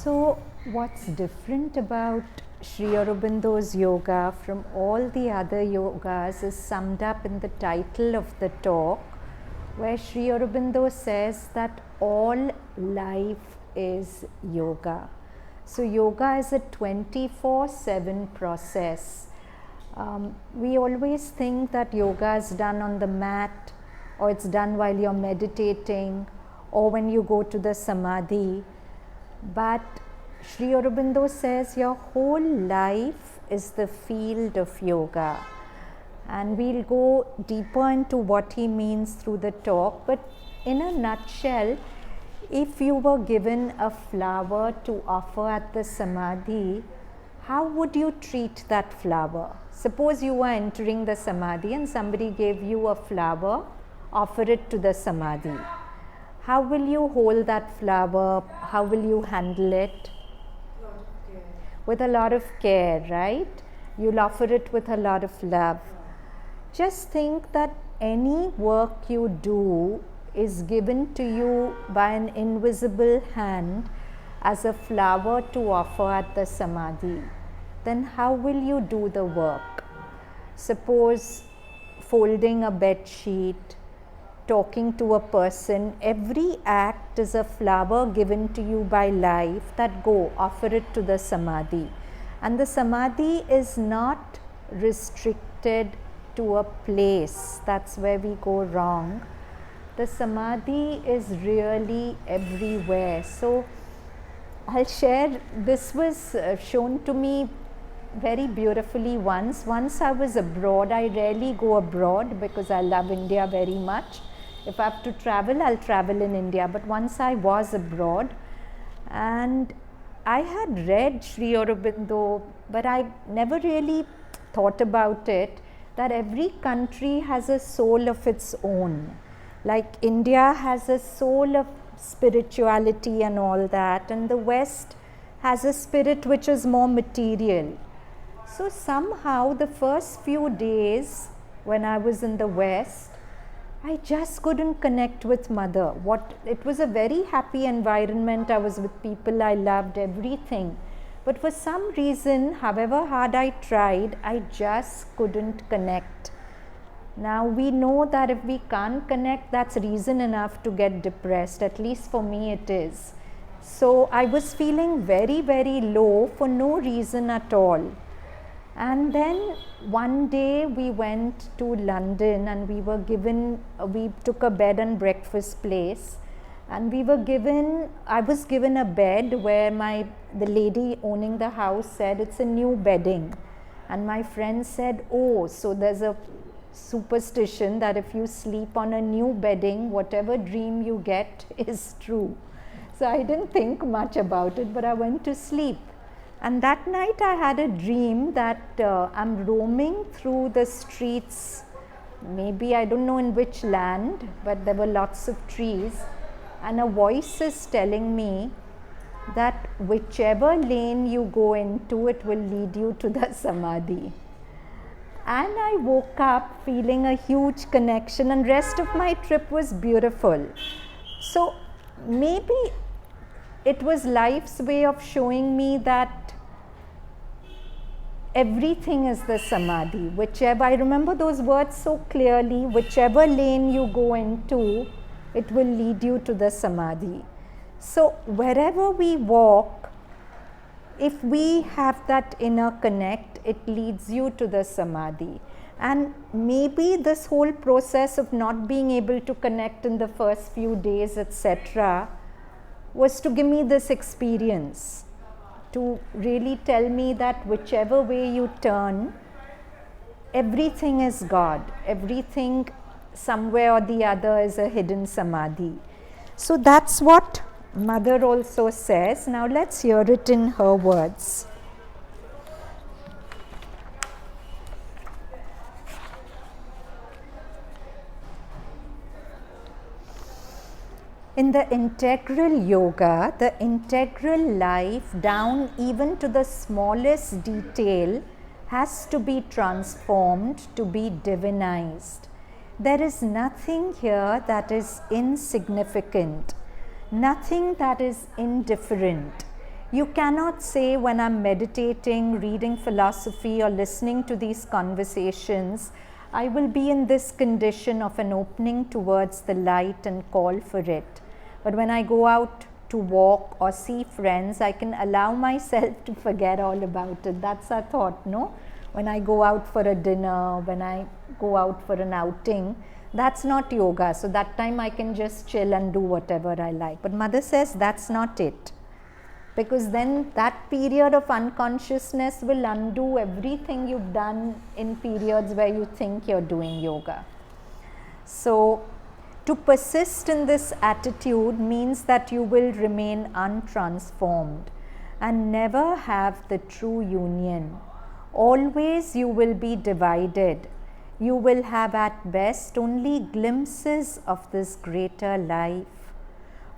So, what's different about Sri Aurobindo's yoga from all the other yogas is summed up in the title of the talk, where Sri Aurobindo says that all life is yoga. So, yoga is a 24/7 process. We always think that yoga is done on the mat, or it's done while you're meditating, or when you go to the samadhi. But Sri Aurobindo says your whole life is the field of yoga. And we'll go deeper into what he means through the talk. But in a nutshell, if you were given a flower to offer at the samadhi, how would you treat that flower? Suppose you were entering the samadhi and somebody gave you a flower, offer it to the samadhi. How will you hold that flower? How will you handle it? With a lot of care, right? You'll offer it with a lot of love. Just think that any work you do is given to you by an invisible hand as a flower to offer at the samadhi. Then how will you do the work? Suppose folding a bed sheet, talking to a person, every act is a flower given to you by life that go offer it to the samadhi. And the samadhi is not restricted to a place. That's where we go wrong. The samadhi is really everywhere. So I'll share, this was shown to me very beautifully once. Once I was abroad. I rarely go abroad because I love India very much. If I have to travel, I'll travel in India. But once I was abroad and I had read Sri Aurobindo, but I never really thought about it, that every country has a soul of its own. Like India has a soul of spirituality and all that, and the West has a spirit which is more material. So somehow the first few days when I was in the West, I just couldn't connect with Mother. It was a very happy environment. I was with people I loved, everything. But for some reason, however hard I tried, I just couldn't connect. Now we know that if we can't connect, that's reason enough to get depressed. At least for me it is. So I was feeling very, very low for no reason at all. And then one day we went to London and we took a bed and breakfast place, and I was given a bed where the lady owning the house said it's a new bedding. And my friend said, oh, so there's a superstition that if you sleep on a new bedding, whatever dream you get is true. So I didn't think much about it, but I went to sleep. And that night I had a dream that I'm roaming through the streets, maybe I don't know in which land, but there were lots of trees, and a voice is telling me that whichever lane you go into, it will lead you to the samadhi. And I woke up feeling a huge connection, and rest of my trip was beautiful. So maybe it was life's way of showing me that everything is the samadhi. Whichever, I remember those words so clearly, whichever lane you go into, it will lead you to the samadhi. So wherever we walk, if we have that inner connect, it leads you to the samadhi. And maybe this whole process of not being able to connect in the first few days, etc., was to give me this experience, to really tell me that whichever way you turn, everything is God. Everything somewhere or the other is a hidden samadhi. So that's what Mother also says. Now let's hear it in her words. In the integral yoga, the integral life, down even to the smallest detail, has to be transformed, to be divinized. There is nothing here that is insignificant, nothing that is indifferent. You cannot say, when I'm meditating, reading philosophy, or listening to these conversations, I will be in this condition of an opening towards the light and call for it. But when I go out to walk or see friends, I can allow myself to forget all about it. That's our thought, no? When I go out for a dinner, when I go out for an outing, that's not yoga. So that time I can just chill and do whatever I like. But Mother says that's not it. Because then that period of unconsciousness will undo everything you've done in periods where you think you're doing yoga. So to persist in this attitude means that you will remain untransformed and never have the true union. Always you will be divided. You will have at best only glimpses of this greater life.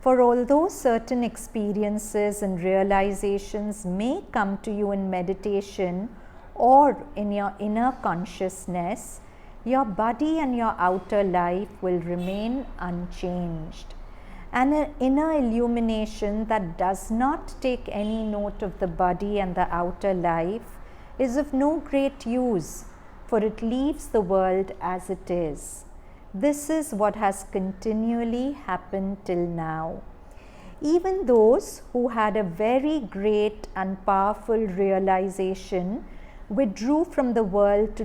For although certain experiences and realizations may come to you in meditation or in your inner consciousness, your body and your outer life will remain unchanged. And an inner illumination that does not take any note of the body and the outer life is of no great use, for it leaves the world as it is. This is what has continually happened till now. Even those who had a very great and powerful realization withdrew from the world to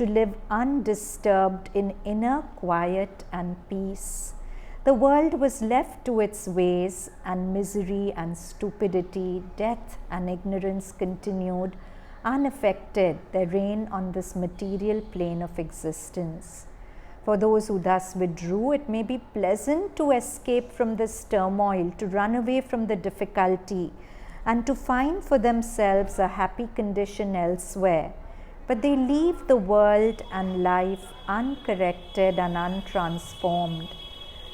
live undisturbed in inner quiet and peace. The world was left to its ways, and misery and stupidity, death and ignorance continued unaffected their reign on this material plane of existence. For those who thus withdrew, it may be pleasant to escape from this turmoil, to run away from the difficulty, and to find for themselves a happy condition elsewhere. But they leave the world and life uncorrected and untransformed,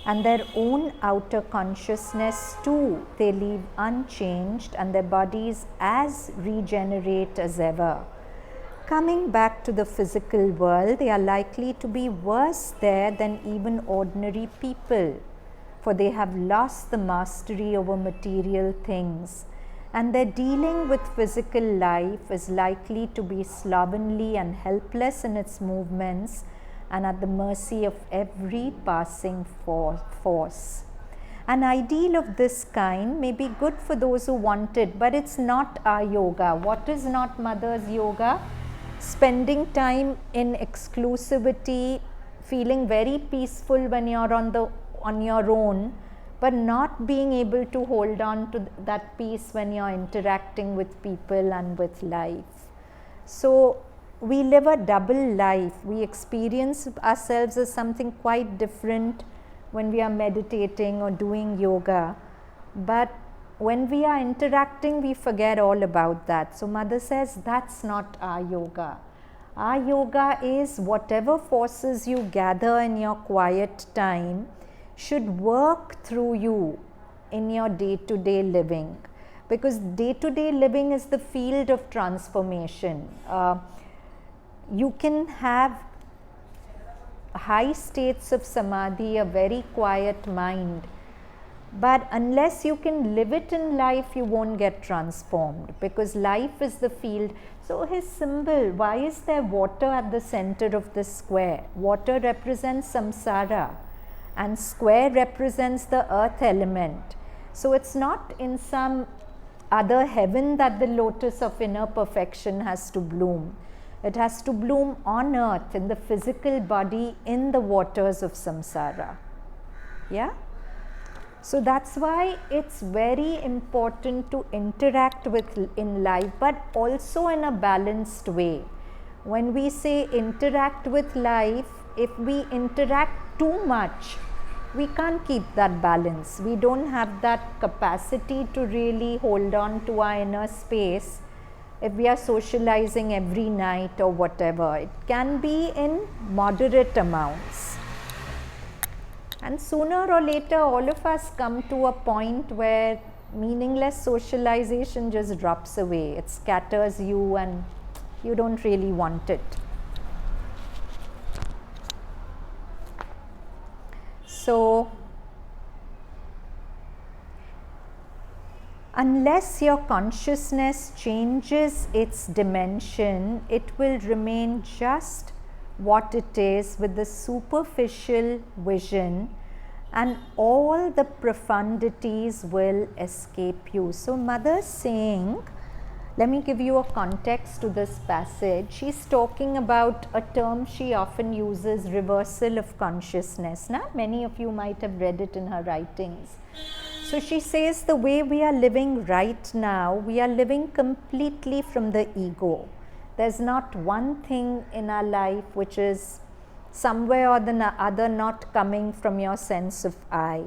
and their own outer consciousness too they leave unchanged, and their bodies as regenerate as ever. Coming back to the physical world, they are likely to be worse there than even ordinary people, for they have lost the mastery over material things, and their dealing with physical life is likely to be slovenly and helpless in its movements and at the mercy of every passing force. An ideal of this kind may be good for those who want it, but it's not our yoga. What is not Mother's yoga? Spending time in exclusivity, feeling very peaceful when you're on your own, but not being able to hold on to that peace when you're interacting with people and with life. So we live a double life. We experience ourselves as something quite different when we are meditating or doing yoga, but when we are interacting, we forget all about that. So Mother says that's not our yoga. Our yoga is whatever forces you gather in your quiet time should work through you in your day-to-day living. because day-to-day living is the field of transformation. You can have high states of samadhi, a very quiet mind, but unless you can live it in life, you won't get transformed, because life is the field. So his symbol, why is there water at the center of the square? Water represents samsara and square represents the earth element. So it's not in some other heaven that the lotus of inner perfection has to bloom. It has to bloom on earth, in the physical body, in the waters of samsara. Yeah? So that's why it's very important to interact with in life, but also in a balanced way. When we say interact with life, if we interact too much, we can't keep that balance. We don't have that capacity to really hold on to our inner space. If we are socializing every night or whatever, it can be in moderate amounts. And sooner or later, all of us come to a point where meaningless socialization just drops away. It scatters you and you don't really want it. So, unless your consciousness changes its dimension, it will remain just what it is, with the superficial vision, and all the profundities will escape you. So Mother's saying, let me give you a context to this passage. She's talking about a term she often uses, reversal of consciousness. Now, many of you might have read it in her writings. So she says the way we are living right now, we are living completely from the ego. There's not one thing in our life which is somewhere or the other not coming from your sense of I.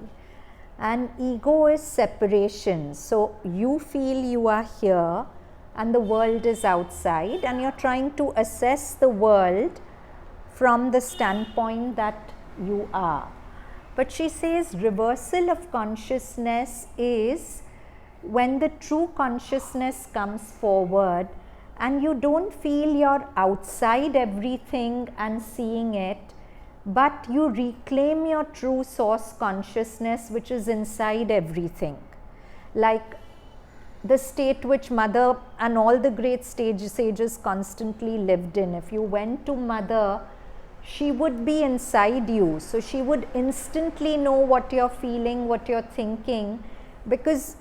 And ego is separation. So you feel you are here and the world is outside, and you're trying to assess the world from the standpoint that you are. But she says reversal of consciousness is when the true consciousness comes forward and you don't feel you're outside everything and seeing it, but you reclaim your true source consciousness which is inside everything. Like the state which Mother and all the great sages constantly lived in. If you went to Mother, she would be inside you. So she would instantly know what you're feeling, what you're thinking, because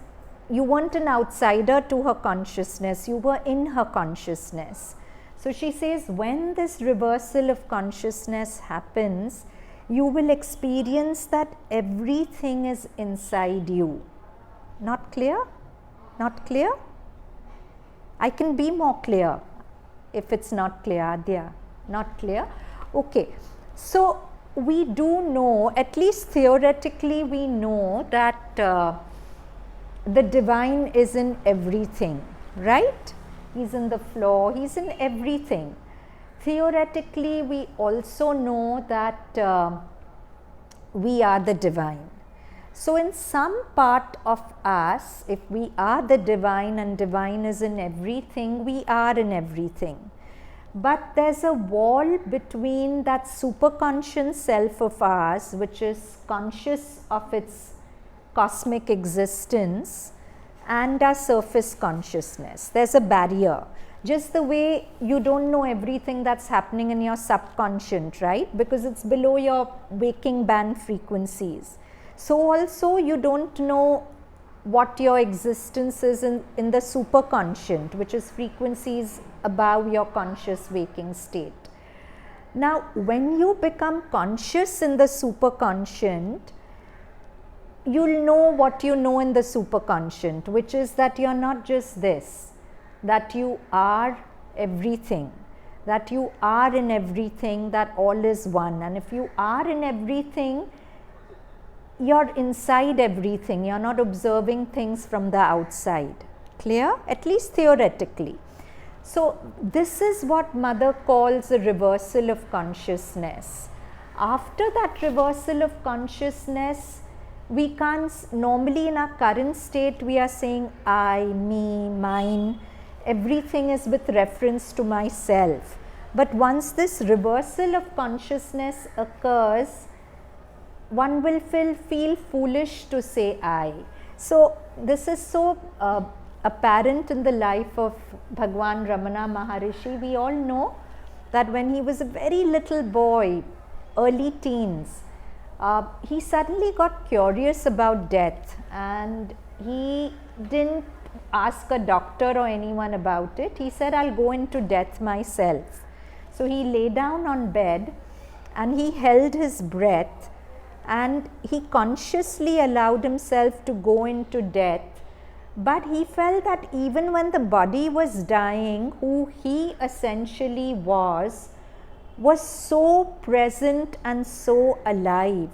you weren't an outsider to her consciousness, you were in her consciousness. So she says when this reversal of consciousness happens, you will experience that everything is inside you. Not clear? Not clear? I can be more clear if it's not clear. Adya, not clear? Okay. So we do know, at least theoretically we know that the divine is in everything, right? He's in the floor, he's in everything. Theoretically, we also know that we are the divine. So in some part of us, if we are the divine and divine is in everything, we are in everything. But there's a wall between that superconscious self of ours, which is conscious of its cosmic existence, and our surface consciousness. There's a barrier. Just the way you don't know everything that's happening in your subconscious, right? Because it's below your waking band frequencies. So also you don't know what your existence is in the superconscious, which is frequencies above your conscious waking state. Now, when you become conscious in the superconscious, you'll know what you know in the superconscious, which is that you're not just this, that you are everything, that you are in everything, that all is one. And if you are in everything, you're inside everything, you're not observing things from the outside. Clear? At least theoretically. So this is what Mother calls a reversal of consciousness. After that reversal of consciousness, We can't, normally in our current state we are saying I, me, mine, everything is with reference to myself. But once this reversal of consciousness occurs, one will feel foolish to say I. So this is so apparent in the life of Bhagwan Ramana Maharishi. We all know that when he was a very little boy, early teens, he suddenly got curious about death, and he didn't ask a doctor or anyone about it. He said, I'll go into death myself. So he lay down on bed and he held his breath, and he consciously allowed himself to go into death. But he felt that even when the body was dying, who he essentially was so present and so alive.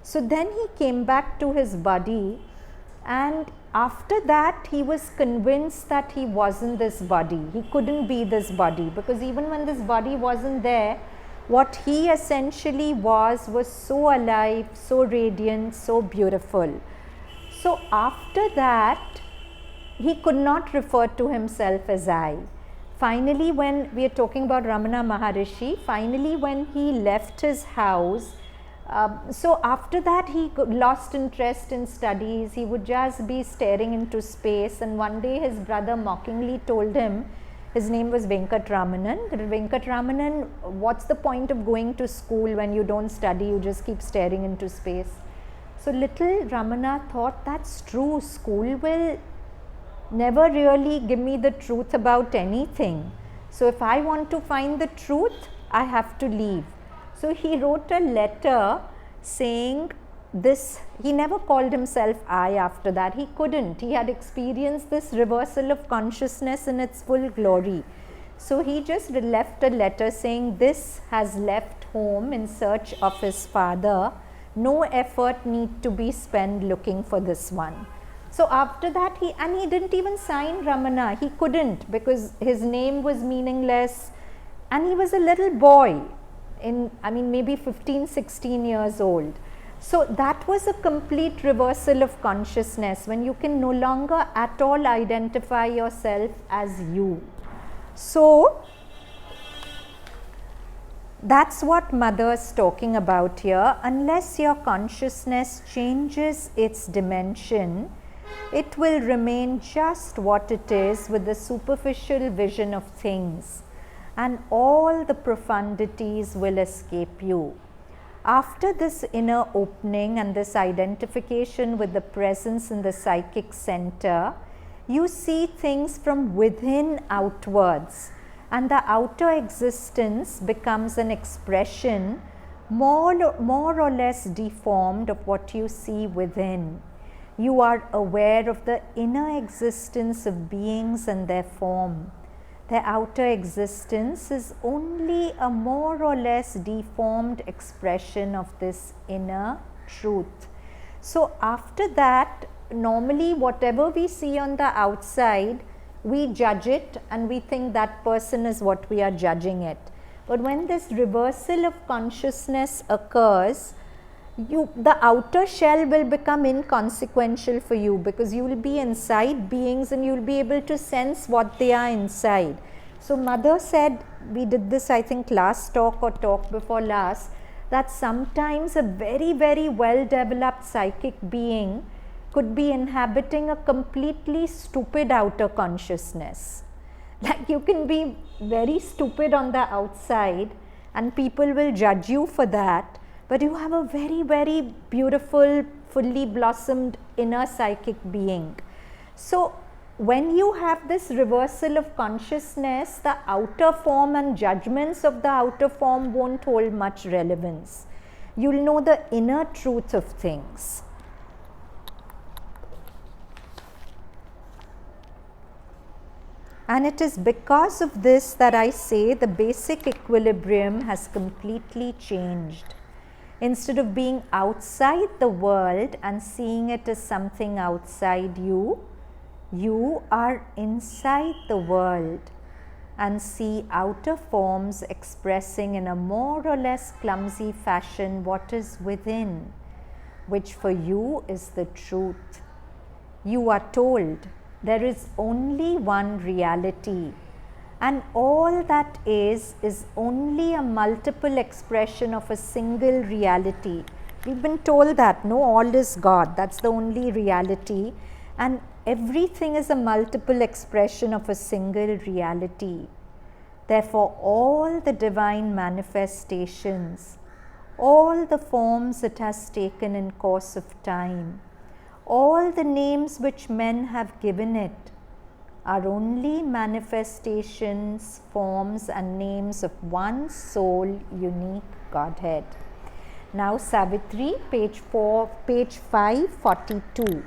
So then he came back to his body, and after that he was convinced that he wasn't this body. He couldn't be this body, because even when this body wasn't there, what he essentially was so alive, so radiant, so beautiful. So after that, he could not refer to himself as I. Finally, when we are talking about Ramana Maharishi, finally when he left his house, so after that he lost interest in studies. He would just be staring into space, and one day his brother mockingly told him, his name was Venkatramanan, Venkatramanan, what's the point of going to school when you don't study, you just keep staring into space? So little Ramana thought, that's true, school will never really give me the truth about anything. So if I want to find the truth, I have to leave. So he wrote a letter saying this. He never called himself I after that. He couldn't. He had experienced this reversal of consciousness in its full glory. So he just left a letter saying, this has left home in search of his father. No effort need to be spent looking for this one. So after that, he didn't even sign Ramana. He couldn't, because his name was meaningless, and he was a little boy, maybe 15, 16 years old. So that was a complete reversal of consciousness, when you can no longer at all identify yourself as you. So that's what Mother's talking about here. Unless your consciousness changes its dimension, it will remain just what it is, with the superficial vision of things, and all the profundities will escape you. After this inner opening and this identification with the presence in the psychic center, you see things from within outwards, and the outer existence becomes an expression more or less deformed of what you see within. You are aware of the inner existence of beings and their form. Their outer existence is only a more or less deformed expression of this inner truth. So after that, normally whatever we see on the outside, we judge it and we think that person is what we are judging it. But when this reversal of consciousness occurs, the outer shell will become inconsequential for you, because you will be inside beings and you will be able to sense what they are inside. So Mother said, we did this I think last talk or talk before last, that sometimes a very, very well developed psychic being could be inhabiting a completely stupid outer consciousness. Like you can be very stupid on the outside and people will judge you for that, but you have a very, very beautiful, fully blossomed inner psychic being. So when you have this reversal of consciousness, the outer form and judgments of the outer form won't hold much relevance. You'll know the inner truth of things. And it is because of this that I say the basic equilibrium has completely changed. Instead of being outside the world and seeing it as something outside you, you are inside the world and see outer forms expressing in a more or less clumsy fashion what is within. which for you is the truth. You are told there is only one reality, and all that is only a multiple expression of a single reality. We've been told that, no, all is God, that's the only reality, and everything is a multiple expression of a single reality. Therefore, all the divine manifestations, all the forms it has taken in course of time, all the names which men have given it, are only manifestations, forms and names of one sole, unique Godhead. Now Savitri, page 542.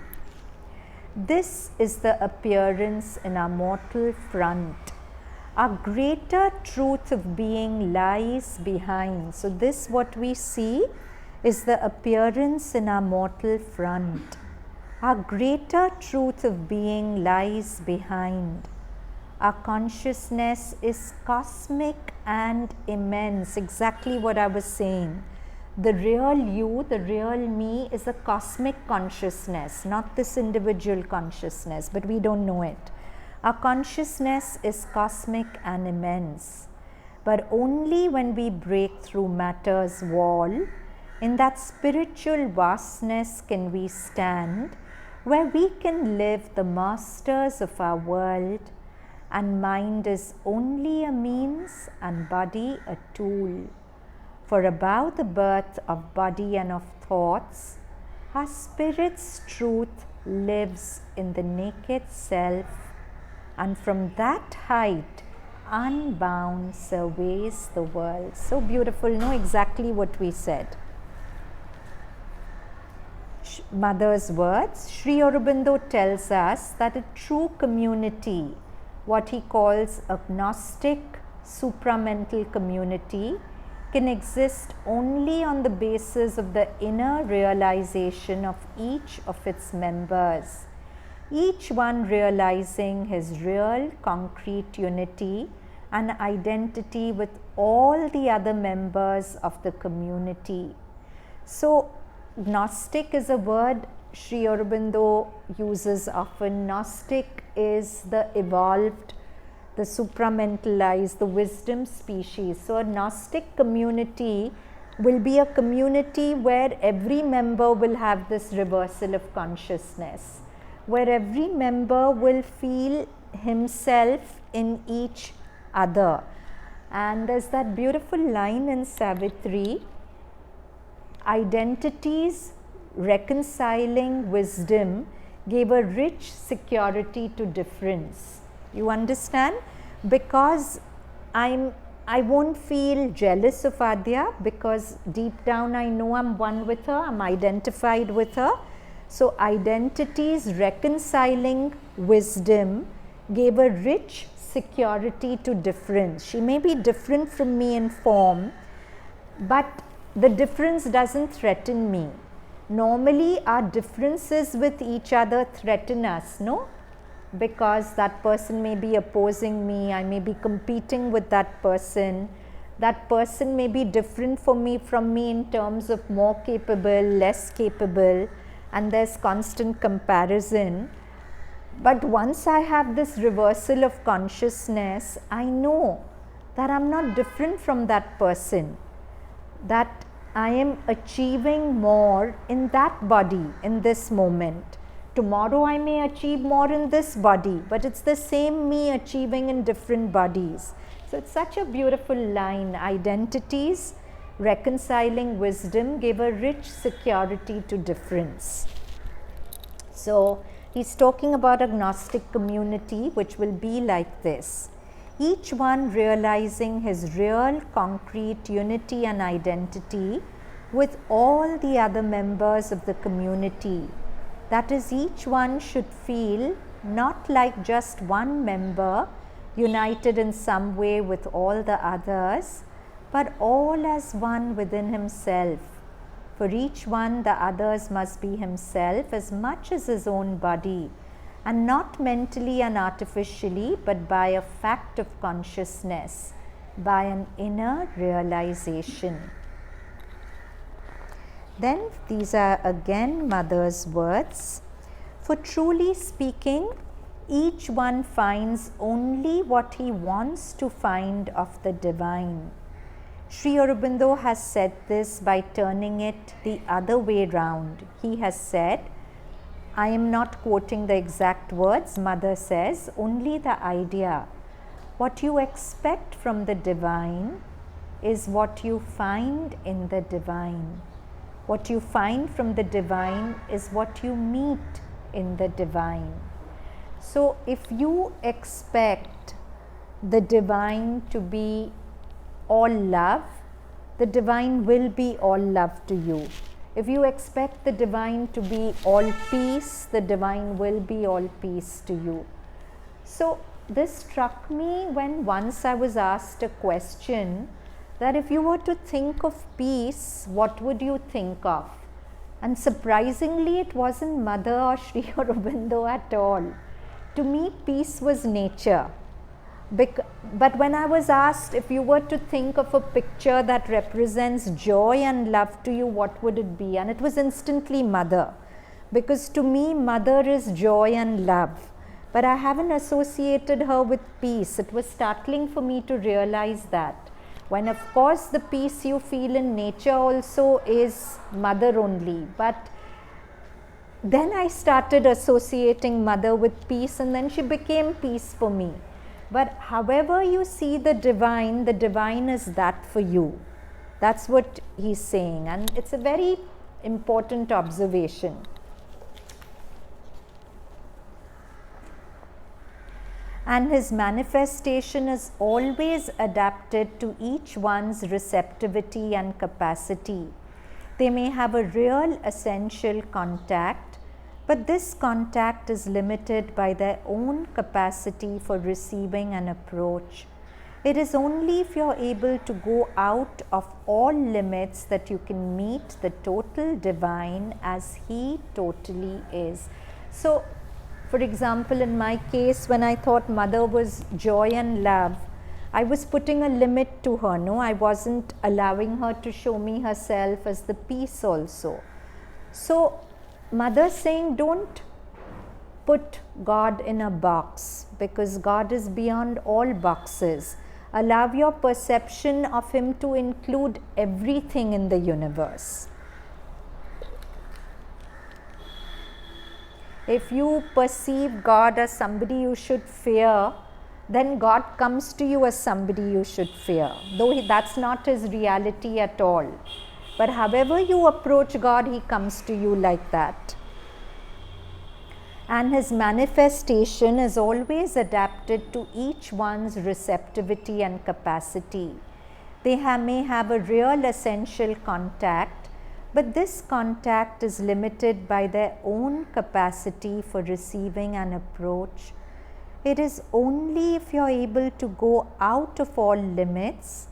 This is the appearance in our mortal front. A greater truth of being lies behind. So this, what we see, is the appearance in our mortal front. A greater truth of being lies behind. Our consciousness is cosmic and immense. Exactly what I was saying. The real you, the real me, is a cosmic consciousness, not this individual consciousness, but we don't know it. Our consciousness is cosmic and immense, but only when we break through matter's wall, in that spiritual vastness can we stand, where we can live the masters of our world, and mind is only a means and body a tool. For above the birth of body and of thoughts, our spirit's truth lives in the naked self, and from that height, unbound, surveys the world. So beautiful, no? Exactly what we said. Mother's words, Sri Aurobindo tells us that a true community, what he calls a gnostic supramental community, can exist only on the basis of the inner realization of each of its members, each one realizing his real concrete unity and identity with all the other members of the community. So Gnostic is a word Sri Aurobindo uses often. Gnostic is the evolved, the supramentalized, the wisdom species. So a Gnostic community will be a community where every member will have this reversal of consciousness, where every member will feel himself in each other. And there's that beautiful line in Savitri, identities reconciling wisdom gave a rich security to difference. You understand? Because I won't feel jealous of Adya, because deep down I know I'm one with her, I'm identified with her. So identities reconciling wisdom gave a rich security to difference. She may be different from me in form, but the difference doesn't threaten me. Normally our differences with each other threaten us, no? Because that person may be opposing me, I may be competing with that person may be different from me in terms of more capable, less capable, and there's constant comparison. But once I have this reversal of consciousness, I know that I'm not different from that person, that I am achieving more in that body in this moment. Tomorrow I may achieve more in this body, but it's the same me achieving in different bodies. So it's such a beautiful line. Identities reconciling wisdom gave a rich security to difference. So he's talking about a Gnostic community which will be like this. Each one realizing his real concrete unity and identity with all the other members of the community. That is, each one should feel not like just one member united in some way with all the others, but all as one within himself. For each one, the others must be himself as much as his own body, and not mentally and artificially, but by a fact of consciousness, by an inner realization. Then these are again Mother's words. For truly speaking, each one finds only what he wants to find of the divine. Sri Aurobindo has said this by turning it the other way round. He has said, I am not quoting the exact words, Mother says, only the idea. What you expect from the divine is what you find in the divine. What you find from the divine is what you meet in the divine. So if you expect the divine to be all love, the divine will be all love to you. If you expect the divine to be all peace, the divine will be all peace to you. So this struck me when once I was asked a question that if you were to think of peace, what would you think of? And surprisingly, it wasn't Mother or Sri Aurobindo at all. To me, peace was nature. But when I was asked if you were to think of a picture that represents joy and love to you, what would it be? And it was instantly Mother. Because to me, Mother is joy and love. But I haven't associated her with peace. It was startling for me to realize that. When of course the peace you feel in nature also is Mother only. But then I started associating Mother with peace, and then she became peace for me. But however you see the divine is that for you. That's what he's saying, and it's a very important observation. And his manifestation is always adapted to each one's receptivity and capacity. They may have a real essential contact, but this contact is limited by their own capacity for receiving an approach. It is only if you're able to go out of all limits that you can meet the total divine as he totally is. So, for example, in my case, when I thought Mother was joy and love, I was putting a limit to her. No, I wasn't allowing her to show me herself as the peace also. So, Mother saying, don't put God in a box, because God is beyond all boxes. Allow your perception of him to include everything in the universe. If you perceive God as somebody you should fear, then God comes to you as somebody you should fear, though that's not his reality at all. But however you approach God, he comes to you like that. And his manifestation is always adapted to each one's receptivity and capacity. They may have a real essential contact, but this contact is limited by their own capacity for receiving an approach. It is only if you're able to go out of all limits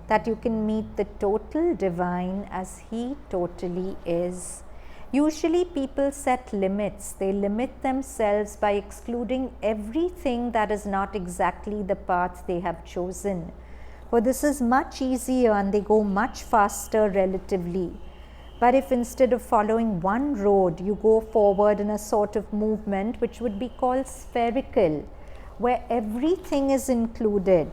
that you can meet the total divine as he totally is. Usually people set limits. They limit themselves by excluding everything that is not exactly the path they have chosen. For this is much easier and they go much faster relatively. But if instead of following one road, you go forward in a sort of movement which would be called spherical, where everything is included,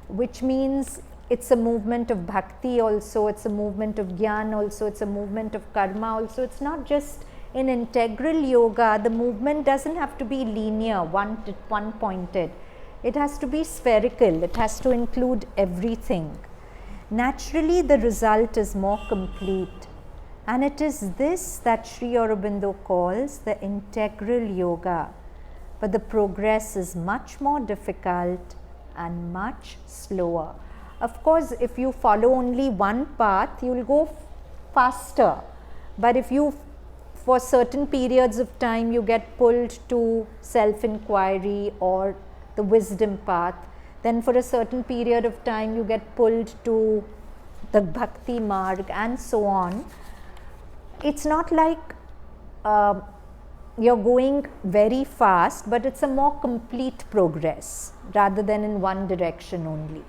which means it's a movement of bhakti also, it's a movement of jnana also, it's a movement of karma also. It's not just in integral yoga, the movement doesn't have to be linear, one pointed. It has to be spherical, it has to include everything. Naturally, the result is more complete. And it is this that Sri Aurobindo calls the integral yoga. But the progress is much more difficult and much slower. Of course, if you follow only one path, you will go faster. But if you, for certain periods of time, you get pulled to self-inquiry or the wisdom path, then for a certain period of time, you get pulled to the bhakti marg and so on. It's not like you're going very fast, but it's a more complete progress rather than in one direction only.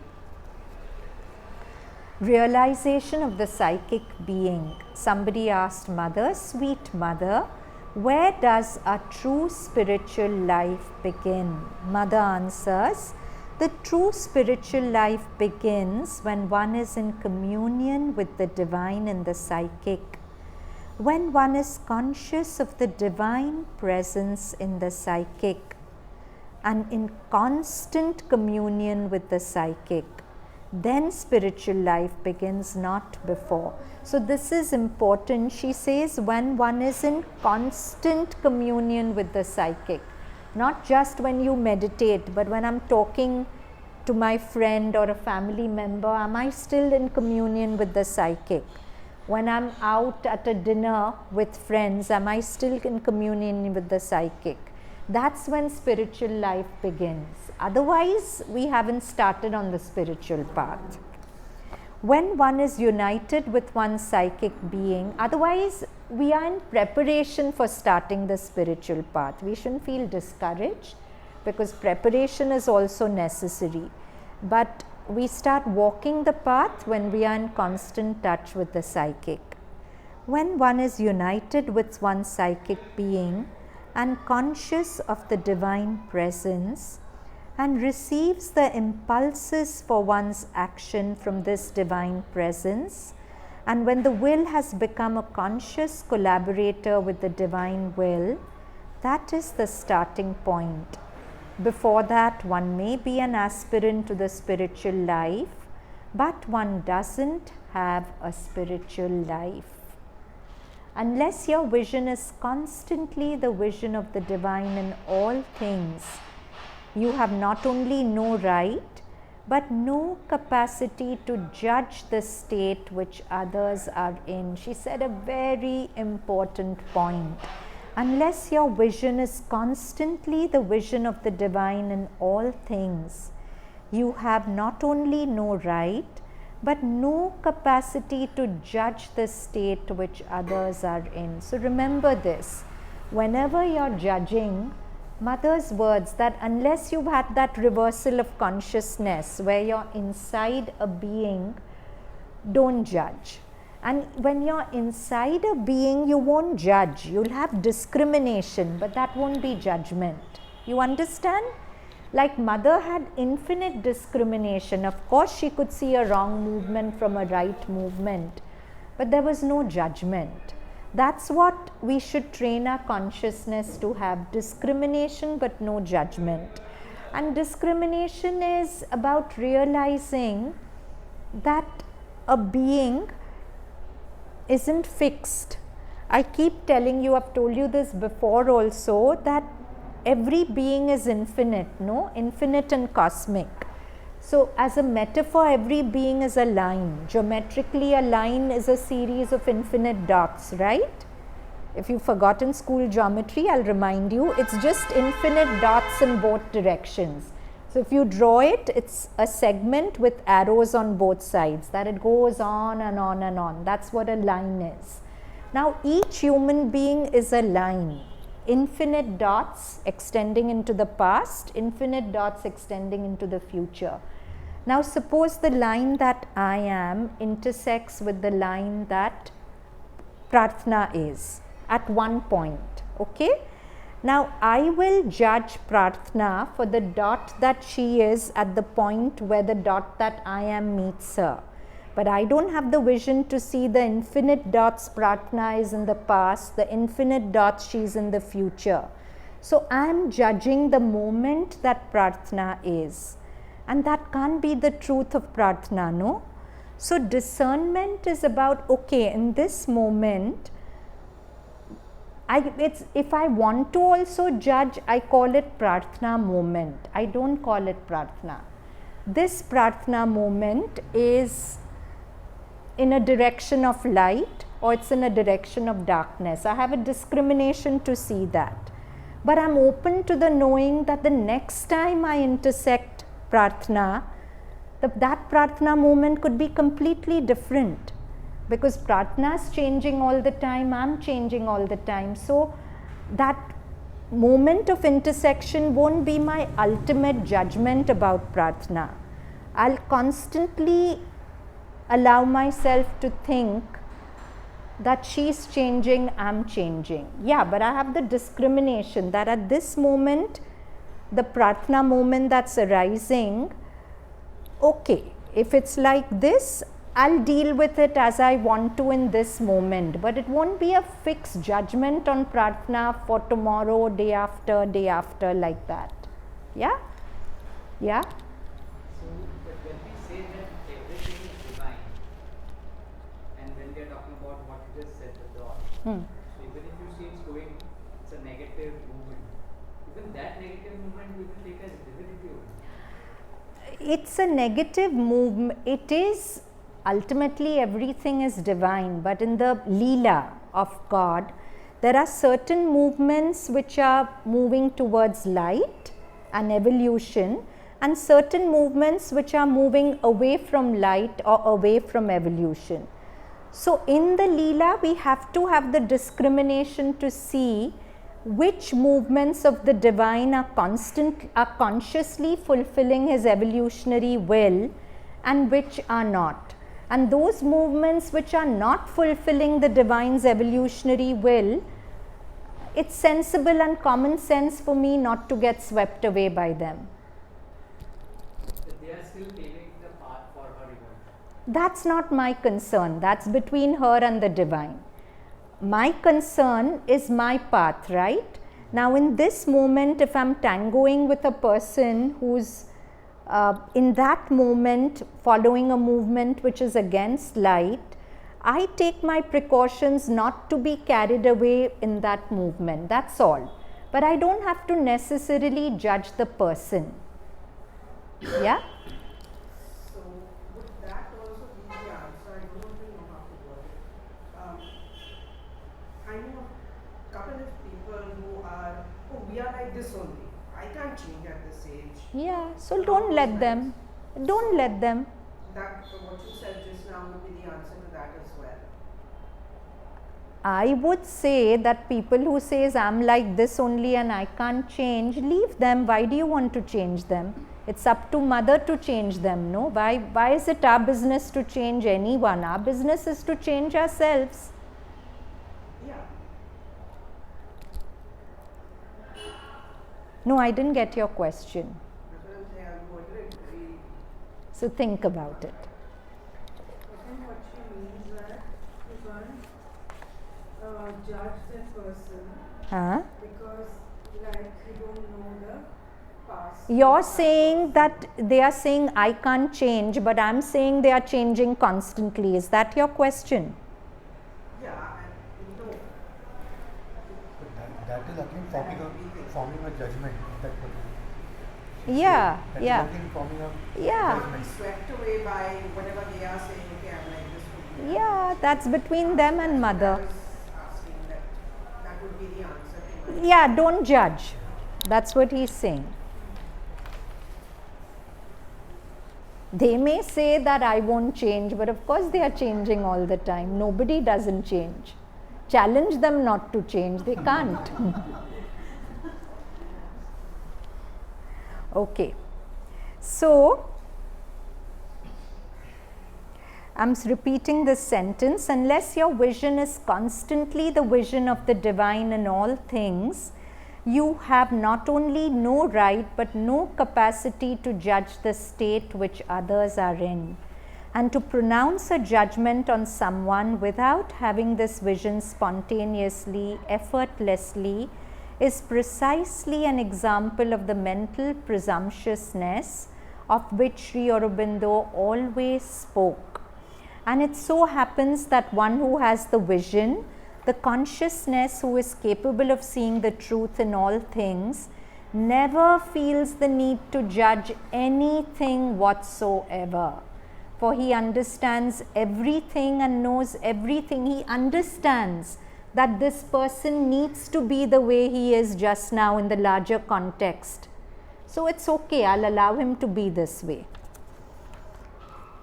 realization of the psychic being. Somebody asked Mother, sweet Mother, where does our true spiritual life begin? Mother answers, the true spiritual life begins when one is in communion with the divine and the psychic. When one is conscious of the divine presence in the psychic and in constant communion with the psychic, then spiritual life begins, not before. So this is important. She says when one is in constant communion with the psychic, not just when you meditate, but when I'm talking to my friend or a family member, am I still in communion with the psychic? When I'm out at a dinner with friends, am I still in communion with the psychic? That's when spiritual life begins. Otherwise, we haven't started on the spiritual path. When one is united with one's psychic being, otherwise we are in preparation for starting the spiritual path. We shouldn't feel discouraged because preparation is also necessary. But we start walking the path when we are in constant touch with the psychic. When one is united with one's psychic being and conscious of the divine presence and receives the impulses for one's action from this divine presence, and when the will has become a conscious collaborator with the divine will, that is the starting point. Before that, one may be an aspirant to the spiritual life, but one doesn't have a spiritual life. Unless your vision is constantly the vision of the divine in all things, you have not only no right, but no capacity to judge the state which others are in. She said a very important point. Unless your vision is constantly the vision of the divine in all things, you have not only no right, but no capacity to judge the state which others are in. So remember this, whenever you're judging, Mother's words that unless you've had that reversal of consciousness where you're inside a being, don't judge. And when you're inside a being, you won't judge. You'll have discrimination, but that won't be judgment. You understand? Like Mother had infinite discrimination. Of course, she could see a wrong movement from a right movement, but there was no judgment. That's what we should train our consciousness to have, discrimination but no judgment. And discrimination is about realizing that a being isn't fixed. I keep telling you, I've told you this before also, that every being is infinite, no? Infinite and cosmic. So as a metaphor, every being is a line. Geometrically, a line is a series of infinite dots, right? If you've forgotten school geometry, I'll remind you, it's just infinite dots in both directions. So if you draw it, it's a segment with arrows on both sides, that it goes on and on and on. That's what a line is. Now each human being is a line. Infinite dots extending into the past, infinite dots extending into the future. Now suppose the line that I am intersects with the line that Prarthana is at one point, okay? Now I will judge Prarthana for the dot that she is at the point where the dot that I am meets her. But I don't have the vision to see the infinite dots Prarthana is in the past, the infinite dots she is in the future. So I am judging the moment that Prarthana is. And that can't be the truth of Prarthana, no? So discernment is about, okay, in this moment, if I want to also judge, I call it Prarthana moment. I don't call it Prarthana. This Prarthana moment is in a direction of light or it's in a direction of darkness. I have a discrimination to see that. But I'm open to the knowing that the next time I intersect Prarthana, that Prarthana moment could be completely different. Because Prarthana is changing all the time, I'm changing all the time. So that moment of intersection won't be my ultimate judgment about Prarthana. I'll constantly allow myself to think that she's changing, I'm changing. Yeah, but I have the discrimination that at this moment, the pratna moment that's arising, okay, if it's like this, I'll deal with it as I want to in this moment, but it won't be a fixed judgment on pratna for tomorrow, day after, like that. Yeah? Yeah? So, but when we say that everything is divine, and when we are talking about what you just said, the thought, so even if you see it's a negative movement, even that negative movement we will take as divinity only. It's a negative movement. It is, ultimately everything is divine, but in the Leela of God, there are certain movements which are moving towards light and evolution, and certain movements which are moving away from light or away from evolution. So in the Leela, we have to have the discrimination to see which movements of the divine are consciously fulfilling his evolutionary will and which are not. And those movements which are not fulfilling the divine's evolutionary will, it's sensible and common sense for me not to get swept away by them. But they are still paving the path for her evolution. That's not my concern. That's between her and the divine. My concern is my path, right? Now in this moment, if I'm tangoing with a person who's in that moment following a movement which is against light, I take my precautions not to be carried away in that movement, that's all. But I don't have to necessarily judge the person. Yeah? So would that also be the answer? I don't know how to word it. I know a couple of people who are, oh, we are like this only. I can't change at this age. Yeah, so don't let them. Don't let them. That, what you said just now would be the answer to that as well. I would say that people who says I'm like this only and I can't change, leave them. Why do you want to change them? It's up to mother to change them, no? Why is it our business to change anyone? Our business is to change ourselves. Yeah. No, I didn't get your question. That's what I'm saying. I'm wondering. So think about it. I think what she means that you can't judge that person Huh? because like you don't know the past. You're saying that they are saying I can't change, but I'm saying they are changing constantly. Is that your question? Yeah, I know. But that is again forming a judgment. Yeah, That is yeah. again forming a Yeah. judgment. Be swept away by whatever they are saying, okay, I'm like this would be. Yeah, that's between them and I mother. was asking that would be the answer to my Yeah, don't judge. That's what he's saying. They may say that I won't change, but of course they are changing all the time. Nobody doesn't change. Challenge them not to change. They can't. Okay. So, I'm repeating this sentence. Unless your vision is constantly the vision of the divine in all things, you have not only no right but no capacity to judge the state which others are in. And to pronounce a judgment on someone without having this vision spontaneously, effortlessly, is precisely an example of the mental presumptuousness of which Sri Aurobindo always spoke. And it so happens that one who has the vision, the consciousness who is capable of seeing the truth in all things, never feels the need to judge anything whatsoever. For he understands everything and knows everything. He understands that this person needs to be the way he is just now in the larger context. So it's okay, I'll allow him to be this way.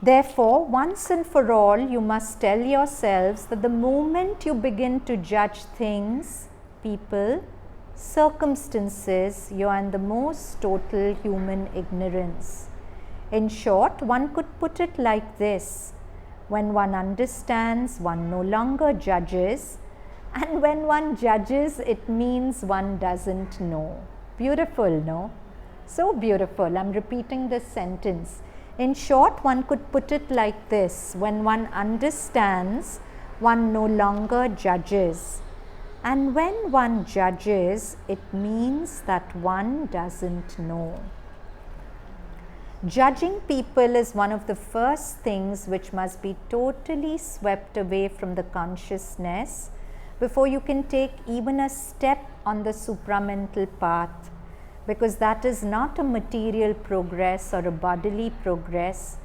Therefore, once and for all, you must tell yourselves that the moment you begin to judge things, people, circumstances, you are in the most total human ignorance. In short, one could put it like this: When one understands, one no longer judges. And when one judges, it means one doesn't know. Beautiful, no? So beautiful. I'm repeating this sentence. In short, one could put it like this: when one understands, one no longer judges. And when one judges, it means that one doesn't know. Judging people is one of the first things which must be totally swept away from the consciousness before you can take even a step on the supramental path, because that is not a material progress or a bodily progress.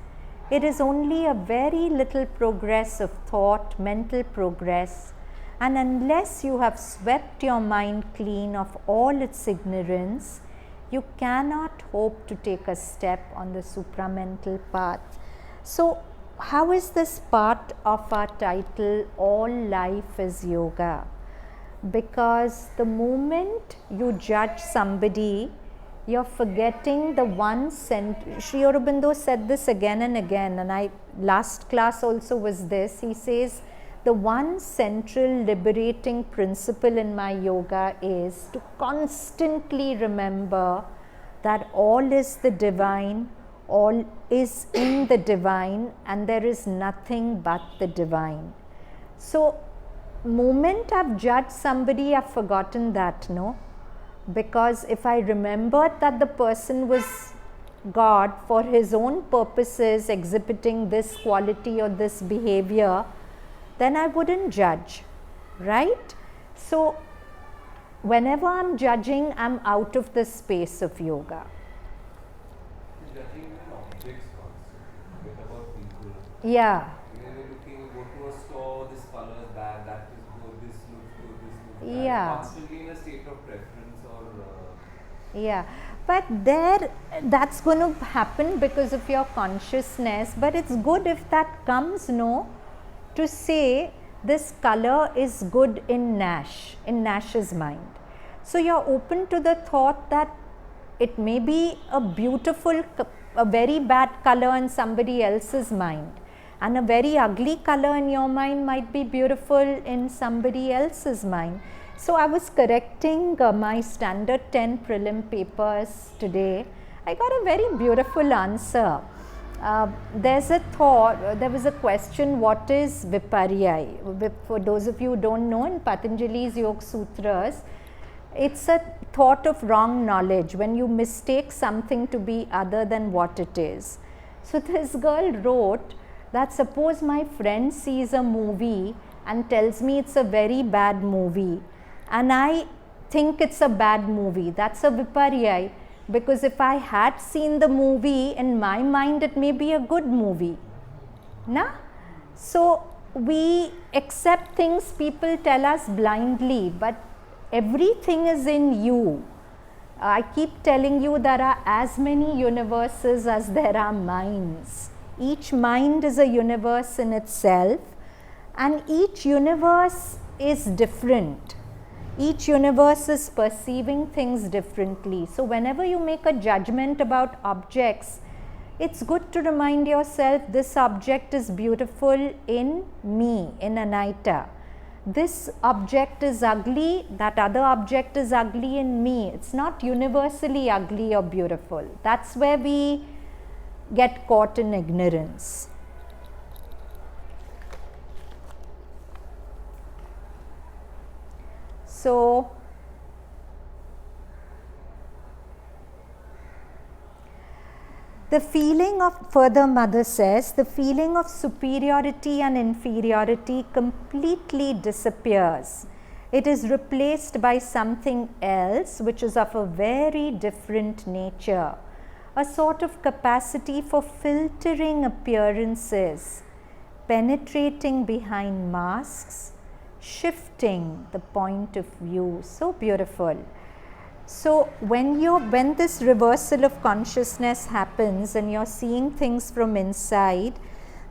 It is only a very little progress of thought, mental progress, and unless you have swept your mind clean of all its ignorance, you cannot hope to take a step on the supramental path. So, how is this part of our title, All Life is Yoga? Because the moment you judge somebody, you're forgetting the one Sri Aurobindo said this again and again, and last class also was this. He says, the one central liberating principle in my yoga is to constantly remember that all is the divine, all is in the divine, and there is nothing but the divine. So, moment I've judged somebody, I've forgotten that, no? Because if I remembered that the person was God for his own purposes, exhibiting this quality or this behavior, then I wouldn't judge, right? So, whenever I'm judging, I'm out of the space of yoga. Judging even objects constantly, forget about people. Yeah. Go to a store, this color is bad, that is good, this looks good, this looks bad. Yeah. Constantly in a state of preference or... Yeah, but that's going to happen because of your consciousness, but it's good if that comes, no? To say this color is good in Nash's mind. So you're open to the thought that it may be a very bad color in somebody else's mind, and a very ugly color in your mind might be beautiful in somebody else's mind. So I was correcting my standard 10 prelim papers today. I got a very beautiful answer. There was a question, what is viparyai? For those of you who don't know, in Patanjali's Yoga Sutras, it's a thought of wrong knowledge, when you mistake something to be other than what it is. So this girl wrote that suppose my friend sees a movie and tells me it's a very bad movie, and I think it's a bad movie, that's a viparyai. Because if I had seen the movie, in my mind it may be a good movie. Na? So we accept things people tell us blindly, but everything is in you. I keep telling you there are as many universes as there are minds. Each mind is a universe in itself, and each universe is different. Each universe is perceiving things differently. So whenever you make a judgment about objects, it's good to remind yourself, this object is beautiful in me, in Anaita. This object is ugly, that other object is ugly in me. It's not universally ugly or beautiful. That's where we get caught in ignorance. So, the feeling of, further Mother says, the feeling of superiority and inferiority completely disappears. It is replaced by something else which is of a very different nature, a sort of capacity for filtering appearances, penetrating behind masks, shifting the point of view. So beautiful. So when this reversal of consciousness happens and you're seeing things from inside,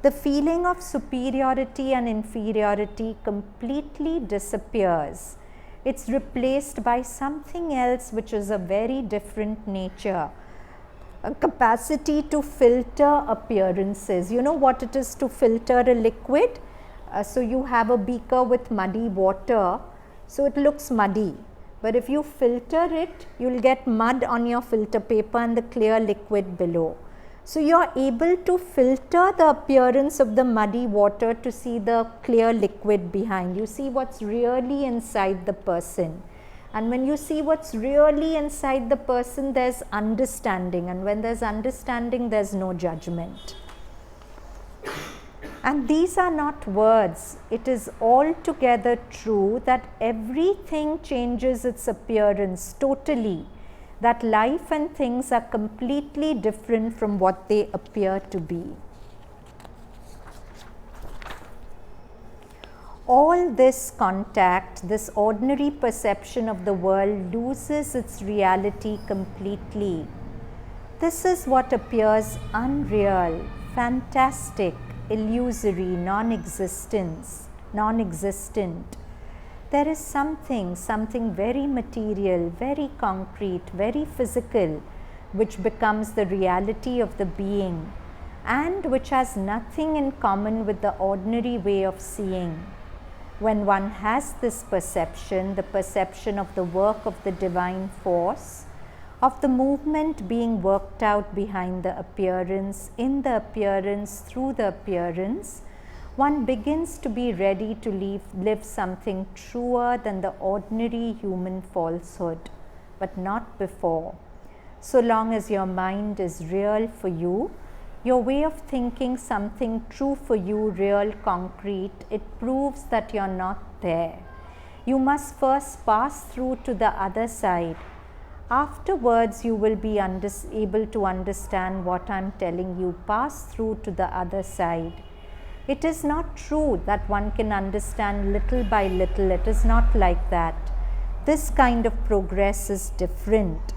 the feeling of superiority and inferiority completely disappears. It's replaced by something else which is a very different nature. a capacity to filter appearances. You know what it is to filter a liquid? So you have a beaker with muddy water, so it looks muddy. But if you filter it, you'll get mud on your filter paper and the clear liquid below. So you are able to filter the appearance of the muddy water to see the clear liquid behind. You see what's really inside the person. And when you see what's really inside the person, there's understanding. And when there's understanding, there's no judgment. And these are not words. It is altogether true that everything changes its appearance totally. That life and things are completely different from what they appear to be. All this contact, this ordinary perception of the world loses its reality completely. This is what appears unreal, fantastic, illusory, non-existent. There is something very material, very concrete, very physical, which becomes the reality of the being and which has nothing in common with the ordinary way of seeing. When one has this perception, the perception of the work of the divine force, of the movement being worked out behind the appearance, in the appearance, through the appearance, one begins to be ready to live something truer than the ordinary human falsehood, but not before. So long as your mind is real for you, your way of thinking something true for you, real, concrete, it proves that you're not there. You must first pass through to the other side. Afterwards, you will be able to understand what I'm telling you. Pass through to the other side. It is not true that one can understand little by little. It is not like that. This kind of progress is different.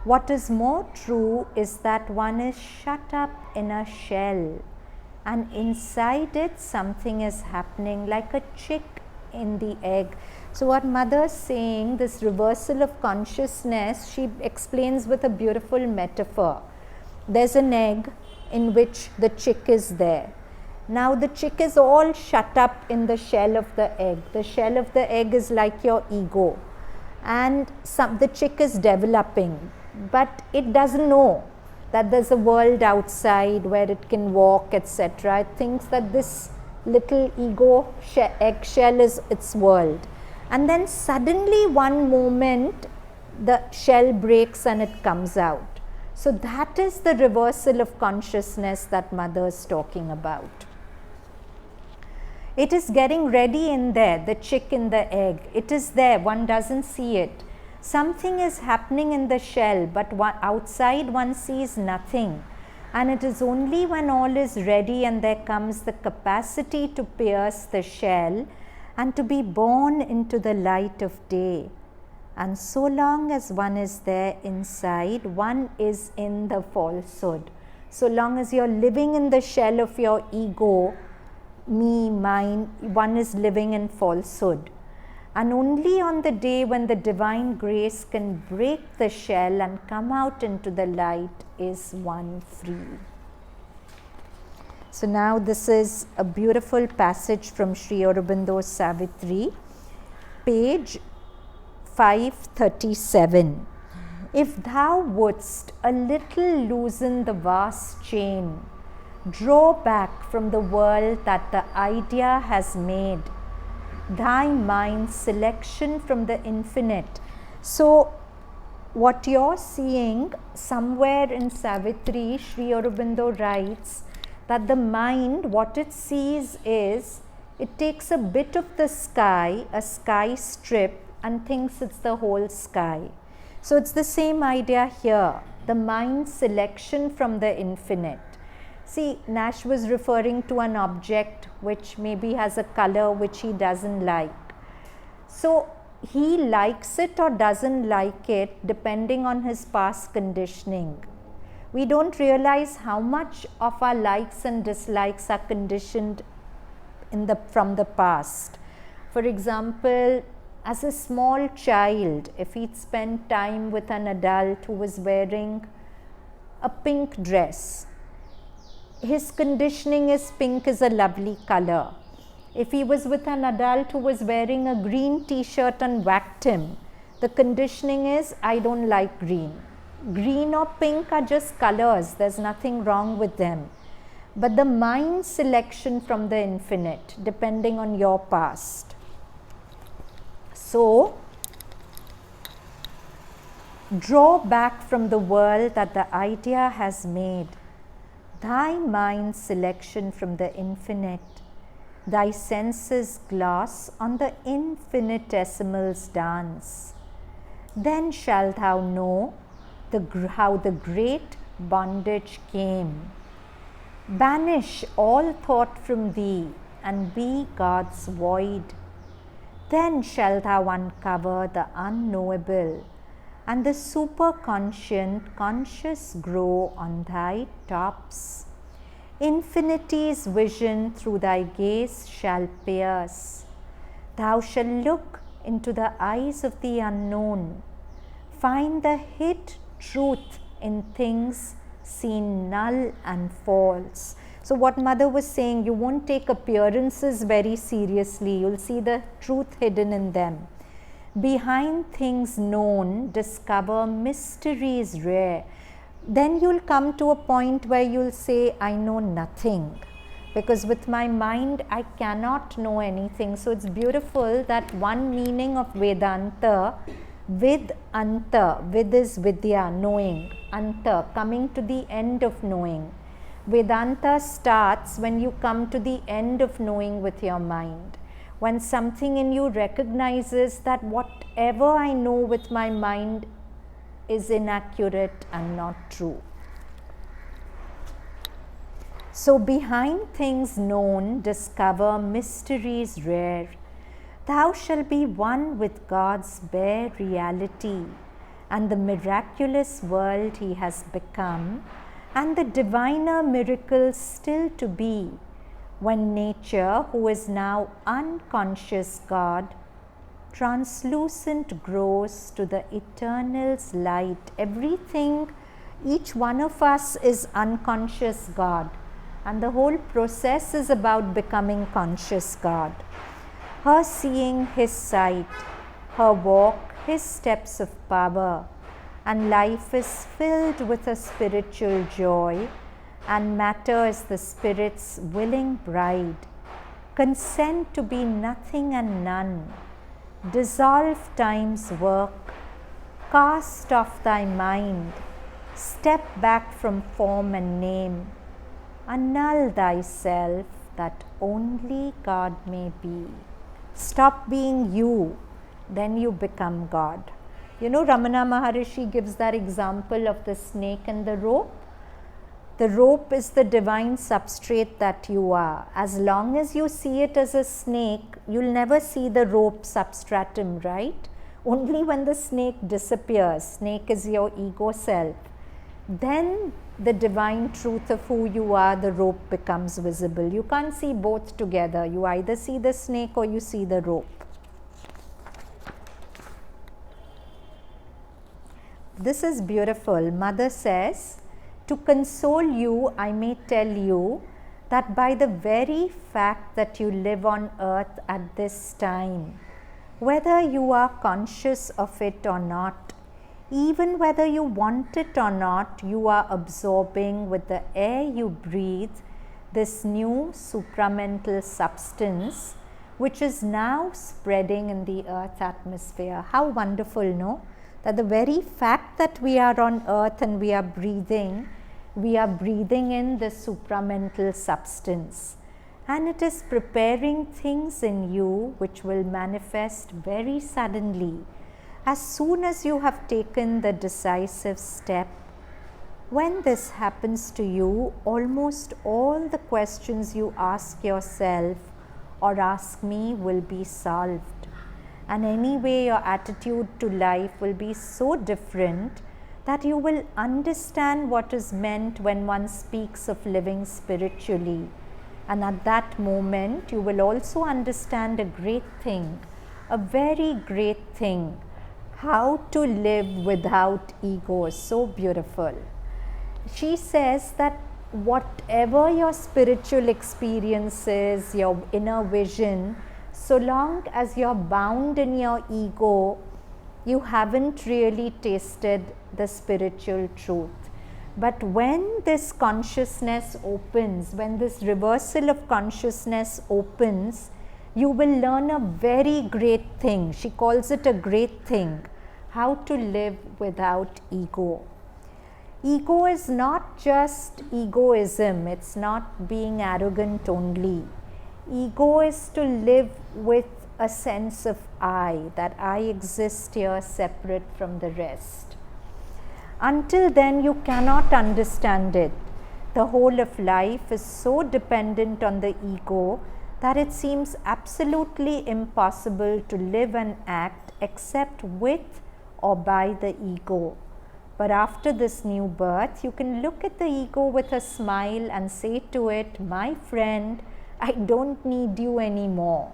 What is more true is that one is shut up in a shell, and inside it something is happening, like a chick in the egg. So what mother is saying, this reversal of consciousness, she explains with a beautiful metaphor. There's an egg in which the chick is there. Now the chick is all shut up in the shell of the egg. The shell of the egg is like your ego, and the chick is developing, but it doesn't know that there's a world outside where it can walk, etc. It thinks that this little ego eggshell is its world. And then suddenly one moment the shell breaks and it comes out. So that is the reversal of consciousness that mother is talking about. It is getting ready in there, the chick in the egg. It is there, one doesn't see it. Something is happening in the shell, but outside one sees nothing. And it is only when all is ready and there comes the capacity to pierce the shell and to be born into the light of day. And so long as one is there inside, one is in the falsehood. So long as you're living in the shell of your ego, me, mine, one is living in falsehood. And only on the day when the divine grace can break the shell and come out into the light is one free. So now this is a beautiful passage from Sri Aurobindo's Savitri, page 537. If thou wouldst a little loosen the vast chain, draw back from the world that the idea has made, thy mind's selection from the infinite. So what you're seeing somewhere in Savitri, Sri Aurobindo writes that the mind, what it sees is, it takes a bit of the sky, a sky strip, and thinks it's the whole sky. So it's the same idea here, the mind's selection from the infinite. See, Nash was referring to an object which maybe has a color which he doesn't like. So he likes it or doesn't like it depending on his past conditioning. We don't realize how much of our likes and dislikes are conditioned from the past. For example, as a small child, if he'd spent time with an adult who was wearing a pink dress. His conditioning is pink is a lovely color. If he was with an adult who was wearing a green t-shirt and whacked him, the conditioning is, I don't like green. Green or pink are just colors, there's nothing wrong with them. But the mind selection from the infinite, depending on your past. So, draw back from the world that the idea has made. Thy mind selection from the infinite. Thy senses gloss on the infinitesimal's dance. Then shalt thou know how the great bondage came. Banish all thought from thee and be God's void. Then shalt thou uncover the unknowable and the superconscient conscious grow on thy tops. Infinity's vision through thy gaze shall pierce. Thou shalt look into the eyes of the unknown, find the hid truth in things seen null and false. So what mother was saying, you won't take appearances very seriously, you'll see the truth hidden in them. Behind things known, discover mysteries rare. Then you'll come to a point where you'll say, I know nothing, because with my mind I cannot know anything. So it's beautiful that one meaning of Vedanta, Vid Anta, Vid is Vidya, knowing, Anta, coming to the end of knowing. Vedanta starts when you come to the end of knowing with your mind. When something in you recognizes that whatever I know with my mind is inaccurate and not true. So behind things known, discover mysteries rare. Thou shalt be one with God's bare reality and the miraculous world He has become, and the diviner miracles still to be, when nature, who is now unconscious God, translucent grows to the eternal's light. Everything, each one of us is unconscious God, and the whole process is about becoming conscious God. Her seeing His sight, her walk His steps of power, and life is filled with a spiritual joy, and matter is the Spirit's willing bride. Consent to be nothing and none. Dissolve time's work. Cast off thy mind. Step back from form and name. Annul thyself that only God may be. Stop being you, then you become God. You know, Ramana Maharishi gives that example of the snake and the rope. The rope is the divine substrate that you are. As long as you see it as a snake, you'll never see the rope substratum, right? Only when the snake disappears, snake is your ego self, then the divine truth of who you are, the rope becomes visible. You can't see both together. You either see the snake or you see the rope. This is beautiful. Mother says, to console you, I may tell you that by the very fact that you live on earth at this time, whether you are conscious of it or not, even whether you want it or not, you are absorbing with the air you breathe this new supramental substance which is now spreading in the earth atmosphere. How wonderful, no? That the very fact that we are on earth and we are breathing in this supramental substance, and it is preparing things in you which will manifest very suddenly as soon as you have taken the decisive step. When this happens to you, almost all the questions you ask yourself or ask me will be solved. And anyway, your attitude to life will be so different that you will understand what is meant when one speaks of living spiritually. And at that moment, you will also understand a great thing, a very great thing, how to live without ego. So beautiful. she says that whatever your spiritual experience is, your inner vision, so long as you're bound in your ego, you haven't really tasted the spiritual truth. But when this consciousness opens, when this reversal of consciousness opens, you will learn a very great thing. She calls it a great thing, how to live without ego. Ego is not just egoism, it's not being arrogant only. Ego is to live with a sense of I, that I exist here separate from the rest. Until then, you cannot understand it. The whole of life is so dependent on the ego that it seems absolutely impossible to live and act except with or by the ego. But after this new birth, you can look at the ego with a smile and say to it, my friend, I don't need you anymore.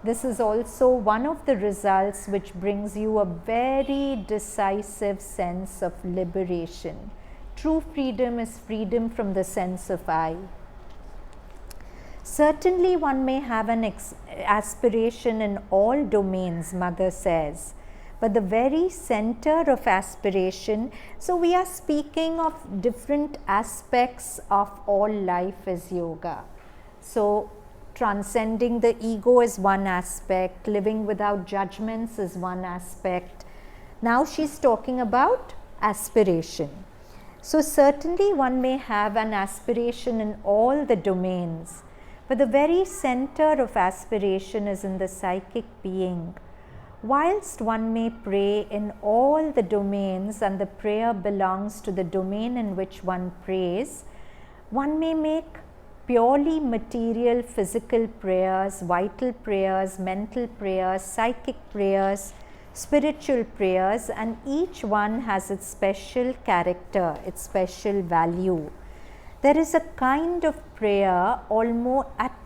This is also one of the results which brings you a very decisive sense of liberation. True freedom is freedom from the sense of I. Certainly one may have an aspiration in all domains, Mother says, but the very center of aspiration, so we are speaking of different aspects of all life as yoga. So transcending the ego is one aspect, living without judgments is one aspect. Now she's talking about aspiration. So certainly one may have an aspiration in all the domains, but the very center of aspiration is in the psychic being. Whilst one may pray in all the domains and the prayer belongs to the domain in which one prays, one may make purely material physical prayers, vital prayers, mental prayers, psychic prayers, spiritual prayers, and each one has its special character, its special value. There is a kind of prayer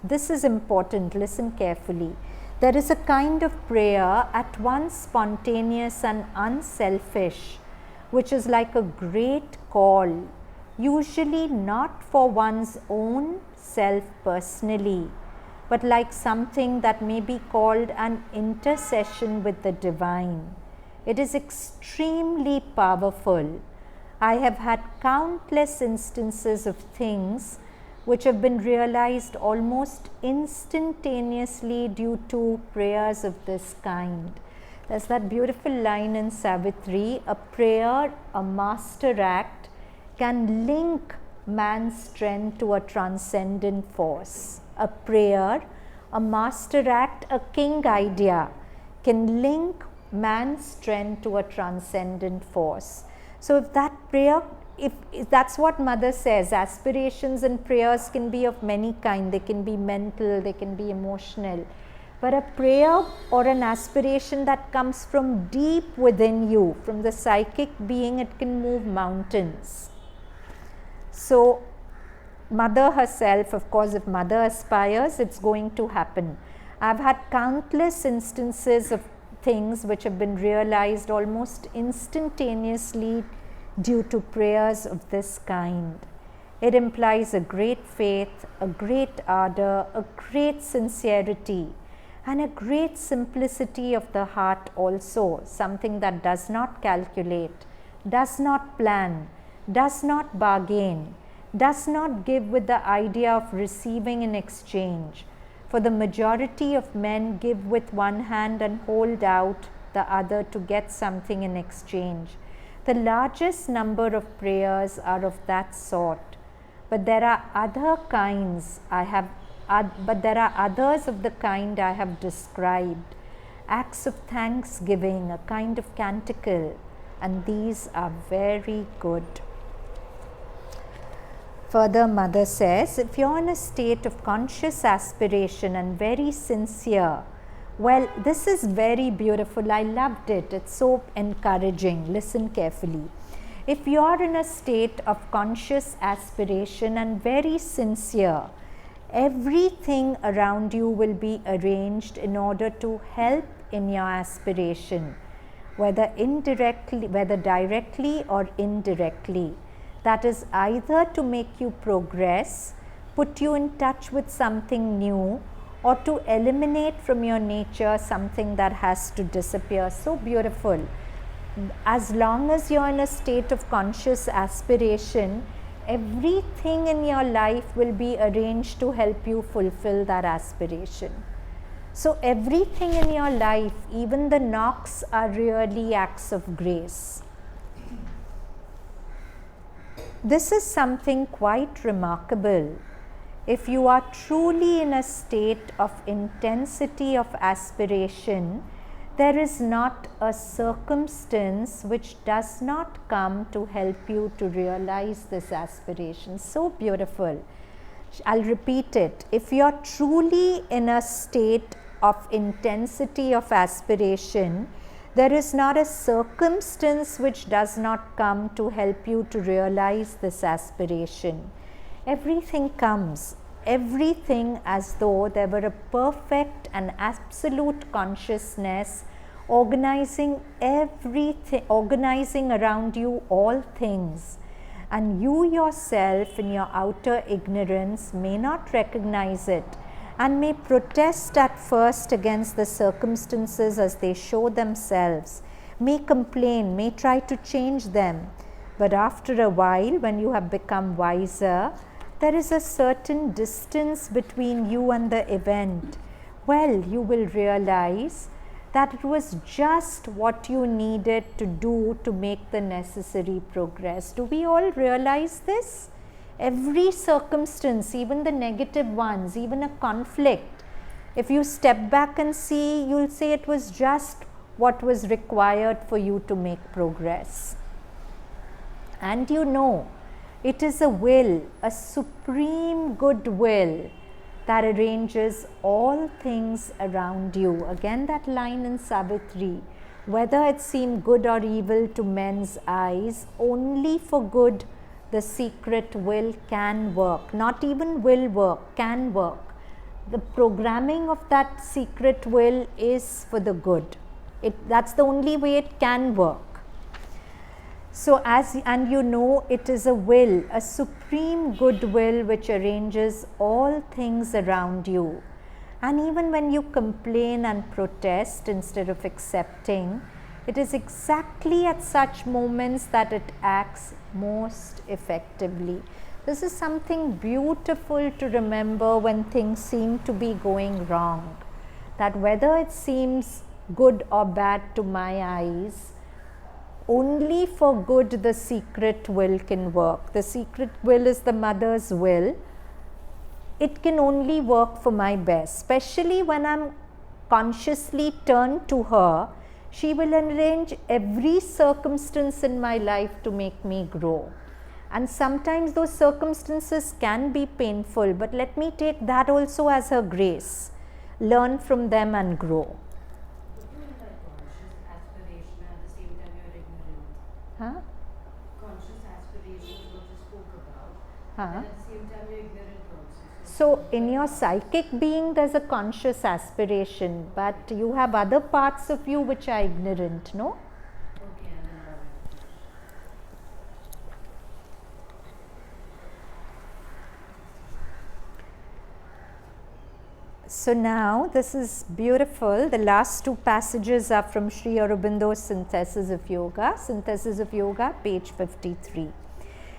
this is important, listen carefully. There is a kind of prayer at once spontaneous and unselfish, which is like a great call, usually not for one's own self personally, but like something that may be called an intercession with the divine. It is extremely powerful. I have had countless instances of things which have been realized almost instantaneously due to prayers of this kind. There's that beautiful line in Savitri, a prayer, a master act, can link man's strength to a transcendent force. A prayer, a master act, a king idea can link man's strength to a transcendent force. So if that prayer, if that's what Mother says, aspirations and prayers can be of many kinds. They can be mental, they can be emotional. But a prayer or an aspiration that comes from deep within you, from the psychic being, it can move mountains. So Mother herself, of course, if Mother aspires, it's going to happen. I've had countless instances of things which have been realized almost instantaneously due to prayers of this kind. It implies a great faith, a great ardor, a great sincerity, and a great simplicity of the heart also, something that does not calculate, does not plan, does not bargain, does not give with the idea of receiving in exchange. For the majority of men give with one hand and hold out the other to get something in exchange. The largest number of prayers are of that sort, but there are other kinds but there are others of the kind I have described, acts of thanksgiving, a kind of canticle, and these are very good. Further, Mother says, if you're in a state of conscious aspiration and very sincere, well, this is very beautiful. I loved it. It's so encouraging. Listen carefully. If you are in a state of conscious aspiration and very sincere, everything around you will be arranged in order to help in your aspiration, whether directly or indirectly. that is either to make you progress, put you in touch with something new, or to eliminate from your nature something that has to disappear. So beautiful. As long as you're in a state of conscious aspiration, everything in your life will be arranged to help you fulfill that aspiration. So everything in your life, even the knocks, are really acts of grace. This is something quite remarkable. If you are truly in a state of intensity of aspiration, there is not a circumstance which does not come to help you to realize this aspiration. So beautiful. I'll repeat it. If you are truly in a state of intensity of aspiration, there is not a circumstance which does not come to help you to realize this aspiration. Everything comes, everything as though there were a perfect and absolute consciousness organizing everything, organizing around you all things. And you yourself in your outer ignorance may not recognize it and may protest at first against the circumstances as they show themselves, may complain, may try to change them. But after a while, when you have become wiser, there is a certain distance between you and the event. Well, you will realize that it was just what you needed to do to make the necessary progress. Do we all realize this? Every circumstance, even the negative ones, even a conflict, if you step back and see, you'll say it was just what was required for you to make progress. And you know, it is a will, a supreme good will that arranges all things around you. Again, that line in Savitri, whether it seem good or evil to men's eyes, only for good the secret will can work. Not even will work, can work. The programming of that secret will is for the good. That's the only way it can work. So and you know, it is a will, a supreme good will which arranges all things around you. And even when you complain and protest instead of accepting, it is exactly at such moments that it acts most effectively. This is something beautiful to remember when things seem to be going wrong. That whether it seems good or bad to my eyes, only for good the secret will can work. The secret will is the mother's will. It can only work for my best, especially when I'm consciously turned to her. She will arrange every circumstance in my life to make me grow. And sometimes those circumstances can be painful, but let me take that also as her grace. Learn from them and grow. Huh? Conscious aspiration is what you spoke about. Huh? And at the same time, you're ignorant also. So, in your psychic being, there's a conscious aspiration, but you have other parts of you which are ignorant, no? Okay, and then So now this is beautiful. The last two passages are from Sri Aurobindo's Synthesis of Yoga, page 53.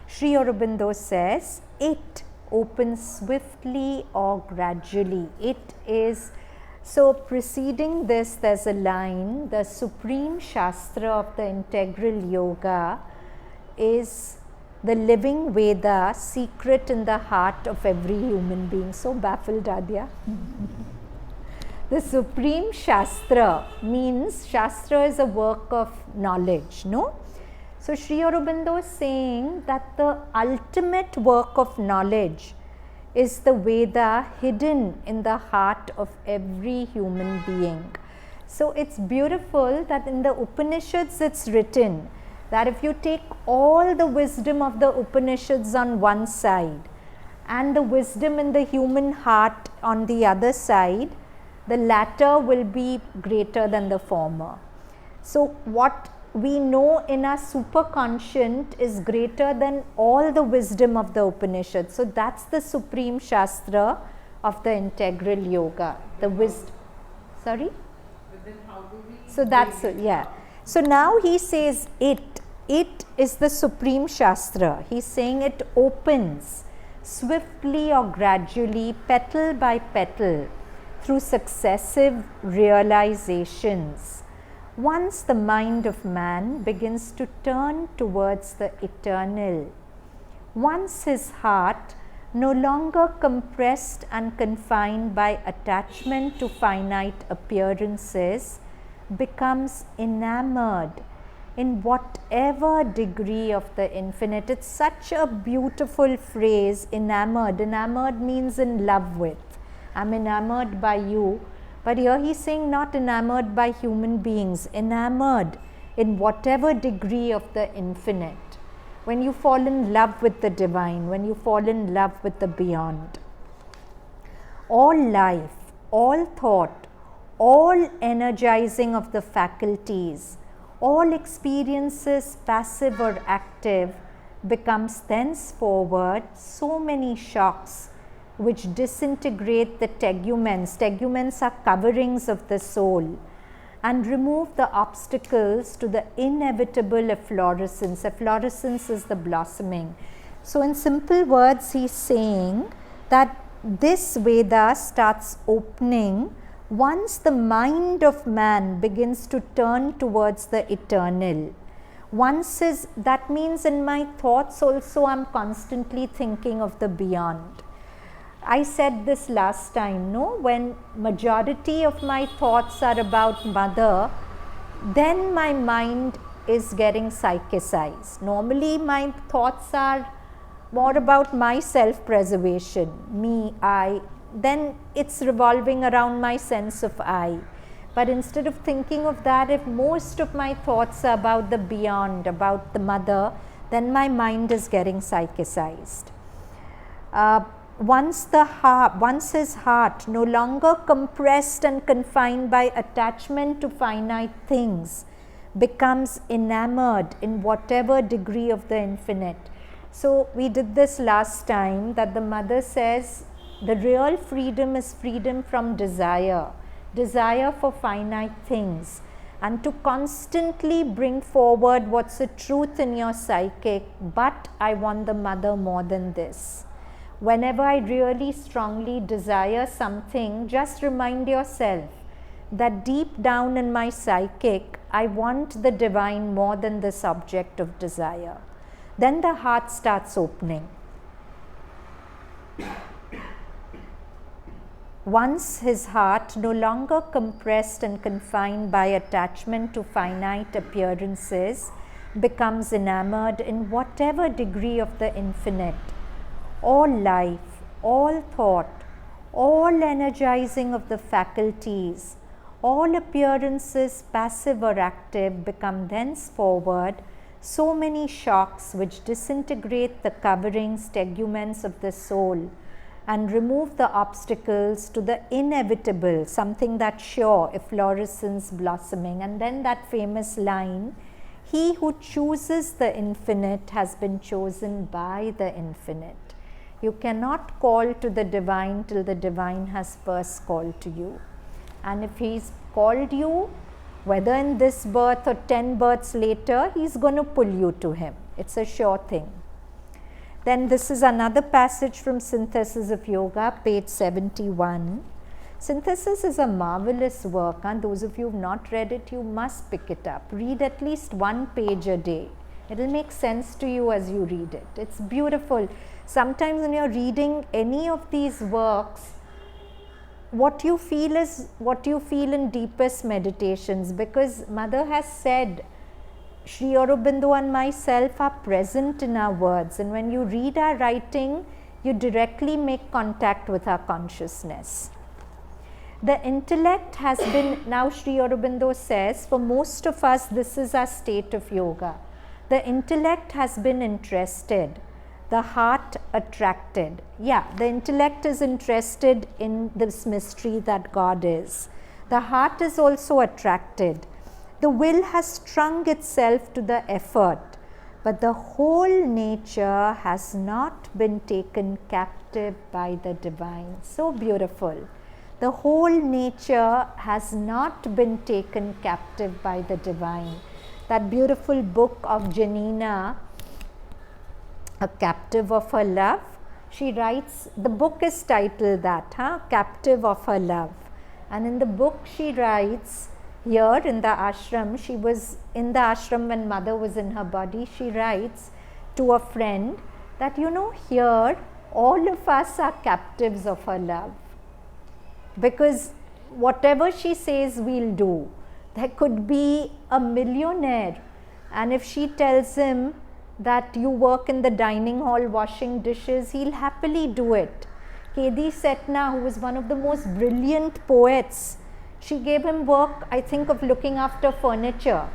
Sri Aurobindo says, it opens swiftly or gradually. It is, so preceding this there's a line, the supreme Shastra of the integral yoga is the living Veda, secret in the heart of every human being. So baffled, Adya. The supreme Shastra means, Shastra is a work of knowledge, no? So Sri Aurobindo is saying that the ultimate work of knowledge is the Veda hidden in the heart of every human being. So it's beautiful that in the Upanishads it's written that if you take all the wisdom of the Upanishads on one side and the wisdom in the human heart on the other side, the latter will be greater than the former. So what we know in our superconscient is greater than all the wisdom of the Upanishads. So that's the supreme Shastra of the integral yoga. The wisdom. Sorry? But then how do we? So that's, bring it yeah. up? So now he says it is the supreme Shastra. He's saying it opens swiftly or gradually, petal by petal, through successive realizations. Once the mind of man begins to turn towards the eternal, once his heart, no longer compressed and confined by attachment to finite appearances, becomes enamored in whatever degree of the infinite. It's such a beautiful phrase, enamored. Enamored means in love with. I'm enamored by you. But here he's saying not enamored by human beings, enamored in whatever degree of the infinite. When you fall in love with the divine, when you fall in love with the beyond. All life, all thought, all energizing of the faculties, all experiences, passive or active, becomes thenceforward so many shocks which disintegrate the teguments. Teguments are coverings of the soul, and remove the obstacles to the inevitable efflorescence. Efflorescence is the blossoming. So in simple words, he's saying that this Veda starts opening once the mind of man begins to turn towards the eternal. That means in my thoughts also I'm constantly thinking of the beyond. I said this last time, no? When majority of my thoughts are about mother, then my mind is getting psychicized. Normally my thoughts are more about my self-preservation, me, I. Then it's revolving around my sense of I. But instead of thinking of that, if most of my thoughts are about the beyond, about the mother, then my mind is getting psychicized. Once his heart, no longer compressed and confined by attachment to finite things, becomes enamored in whatever degree of the infinite. So we did this last time, that the mother says the real freedom is freedom from desire for finite things, and to constantly bring forward what's the truth in your psychic, but I want the mother more than this. Whenever I really strongly desire something, just remind yourself that deep down in my psychic, I want the divine more than this object of desire. Then the heart starts opening. Once his heart, no longer compressed and confined by attachment to finite appearances, becomes enamored in whatever degree of the infinite, all life, all thought, all energizing of the faculties, all appearances, passive or active, become thenceforward so many shocks which disintegrate the coverings, teguments of the soul, and remove the obstacles to the inevitable, something that's sure, efflorescence, blossoming. And then that famous line, he who chooses the infinite has been chosen by the infinite. You cannot call to the divine till the divine has first called to you. And if he's called you, whether in this birth or 10 births later, he's going to pull you to him. It's a sure thing. Then this is another passage from Synthesis of Yoga, page 71. Synthesis is a marvelous work, and those of you who have not read it, you must pick it up. Read at least one page a day. It will make sense to you as you read it. It's beautiful. Sometimes when you're reading any of these works, what you feel is what you feel in deepest meditations, because Mother has said, Sri Aurobindo and myself are present in our words, and when you read our writing, you directly make contact with our consciousness. The intellect has been, now Sri Aurobindo says, for most of us this is our state of yoga. The intellect has been interested, the heart attracted. Yeah, the intellect is interested in this mystery that God is. The heart is also attracted. The will has strung itself to the effort, but the whole nature has not been taken captive by the divine. So beautiful. The whole nature has not been taken captive by the divine. That beautiful book of Janina, A Captive of Her Love, she writes, the book is titled that, Captive of Her Love. And in the book she writes, here in the ashram, she was in the ashram when mother was in her body, she writes to a friend that, you know, here all of us are captives of her love. Because whatever she says we'll do. There could be a millionaire, and if she tells him that you work in the dining hall washing dishes, he'll happily do it. Kedi Setna, who was one of the most brilliant poets, she gave him work, I think, of looking after furniture,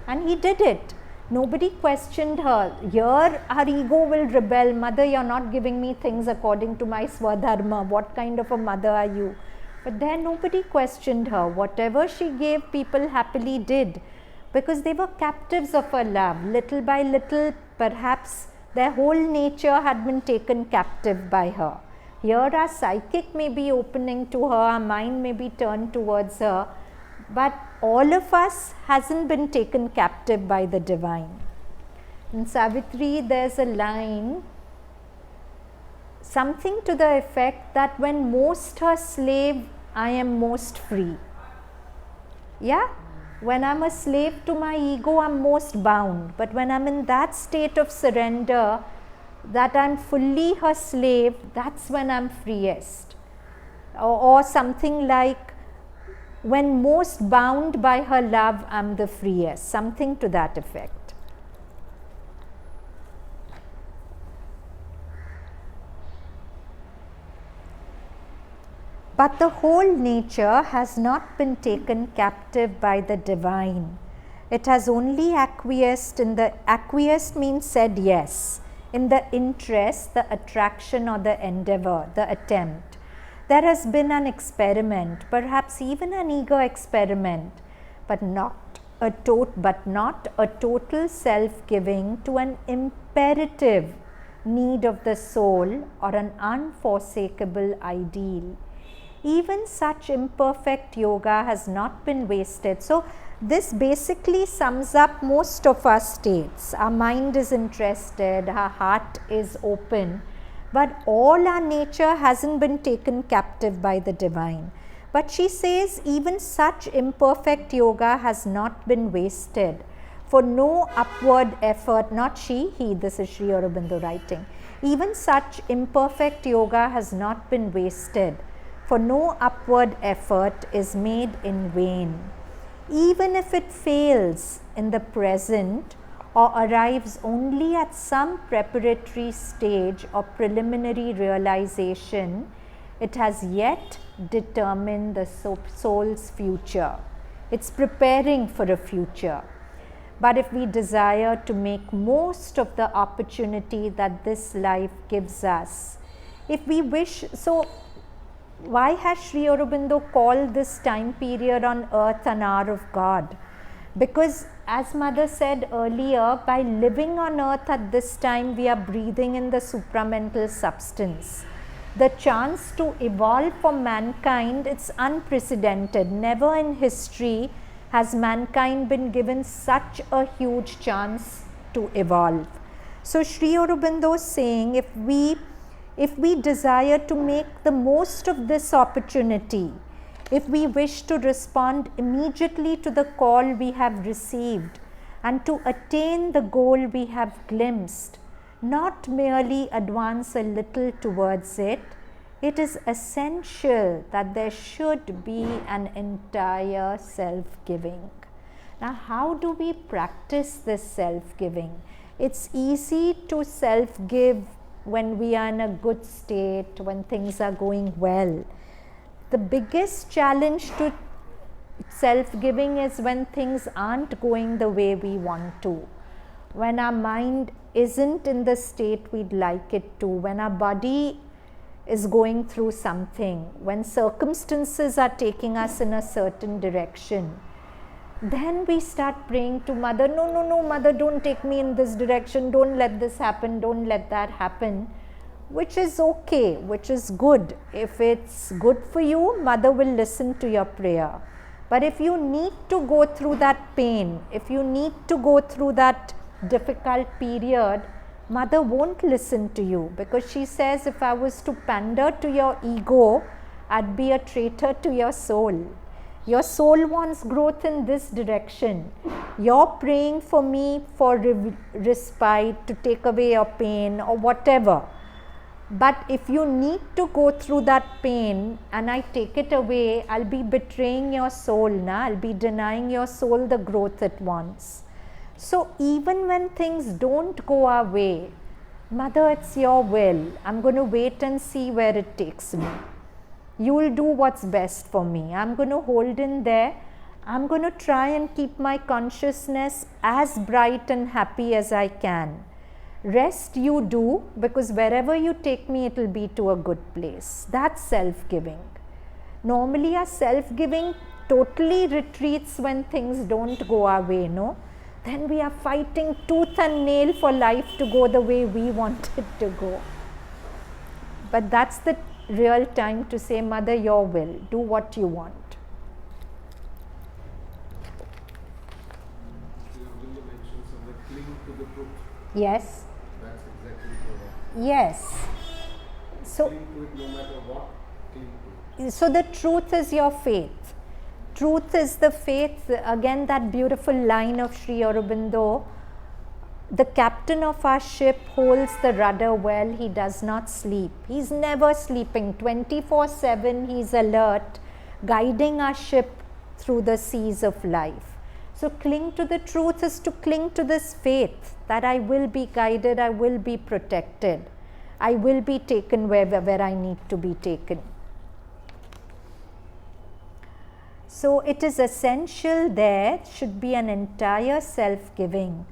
and he did it. Nobody questioned her. Here her ego will rebel. Mother, you're not giving me things according to my swadharma. What kind of a mother are you? But there nobody questioned her. Whatever she gave, people happily did, because they were captives of her love. Little by little, perhaps their whole nature had been taken captive by her. Here our psychic may be opening to her, our mind may be turned towards her, but all of us hasn't been taken captive by the divine. In Savitri, there's a line, something to the effect that when most her slave, I am most free. Yeah? When I'm a slave to my ego, I'm most bound. But when I'm in that state of surrender, that I'm fully her slave, that's when I'm freest. Or something like, when most bound by her love, I'm the freest. Something to that effect. But the whole nature has not been taken captive by the divine. It has only acquiesced in the, acquiesced means said yes, in the interest, the attraction or the endeavor, the attempt. There has been an experiment, perhaps even an eager experiment, but not a total self-giving to an imperative need of the soul or an unforsakable ideal. Even such imperfect yoga has not been wasted. So this basically sums up most of our states. Our mind is interested, our heart is open, but all our nature hasn't been taken captive by the divine. But she says even such imperfect yoga has not been wasted. For no upward effort, not she, he, this is Sri Aurobindo writing. Even such imperfect yoga has not been wasted, for no upward effort is made in vain. Even if it fails in the present or arrives only at some preparatory stage or preliminary realization, it has yet determined the soul's future. It's preparing for a future. But if we desire to make most of the opportunity that this life gives us, if we wish, so why has Sri Aurobindo called this time period on earth an hour of God? Because as Mother said earlier, by living on earth at this time, we are breathing in the supramental substance. The chance to evolve for mankind, it's unprecedented. Never in history has mankind been given such a huge chance to evolve. So Sri Aurobindo is saying, if we desire to make the most of this opportunity, if we wish to respond immediately to the call we have received and to attain the goal we have glimpsed, not merely advance a little towards it, it is essential that there should be an entire self-giving. Now, how do we practice this self-giving? It's easy to self-give when we are in a good state, when things are going well. The biggest challenge to self-giving is when things aren't going the way we want to, when our mind isn't in the state we'd like it to, when our body is going through something, when circumstances are taking us in a certain direction. then we start praying to Mother, no, no, no, Mother, don't take me in this direction, don't let this happen, don't let that happen, which is okay, which is good. If it's good for you, Mother will listen to your prayer. But if you need to go through that pain, if you need to go through that difficult period, Mother won't listen to you, because she says, if I was to pander to your ego, I'd be a traitor to your soul. Your soul wants growth in this direction. You're praying for me for respite, to take away your pain or whatever. But if you need to go through that pain and I take it away, I'll be betraying your soul, I'll be denying your soul the growth it wants. So even when things don't go our way, Mother, it's your will. I'm going to wait and see where it takes me. You will do what's best for me. I'm going to hold in there. I'm going to try and keep my consciousness as bright and happy as I can. Rest you do, because wherever you take me, it will be to a good place. That's self-giving. Normally our self-giving totally retreats when things don't go our way, no? Then we are fighting tooth and nail for life to go the way we want it to go. But that's the real time to say, Mother, your will, do what you want. You mentioned somewhere, cling to the truth. Yes. That's exactly the word. Yes. So, Cling to it no matter what, cling to it. so the truth is your faith. Truth is the faith. Again, that beautiful line of Sri Aurobindo, the captain of our ship holds the rudder well, he does not sleep. He's never sleeping, 24/7 he's alert, guiding our ship through the seas of life. So cling to the truth is to cling to this faith that I will be guided, I will be protected, I will be taken where I need to be taken. So it is essential there should be an entire self-giving.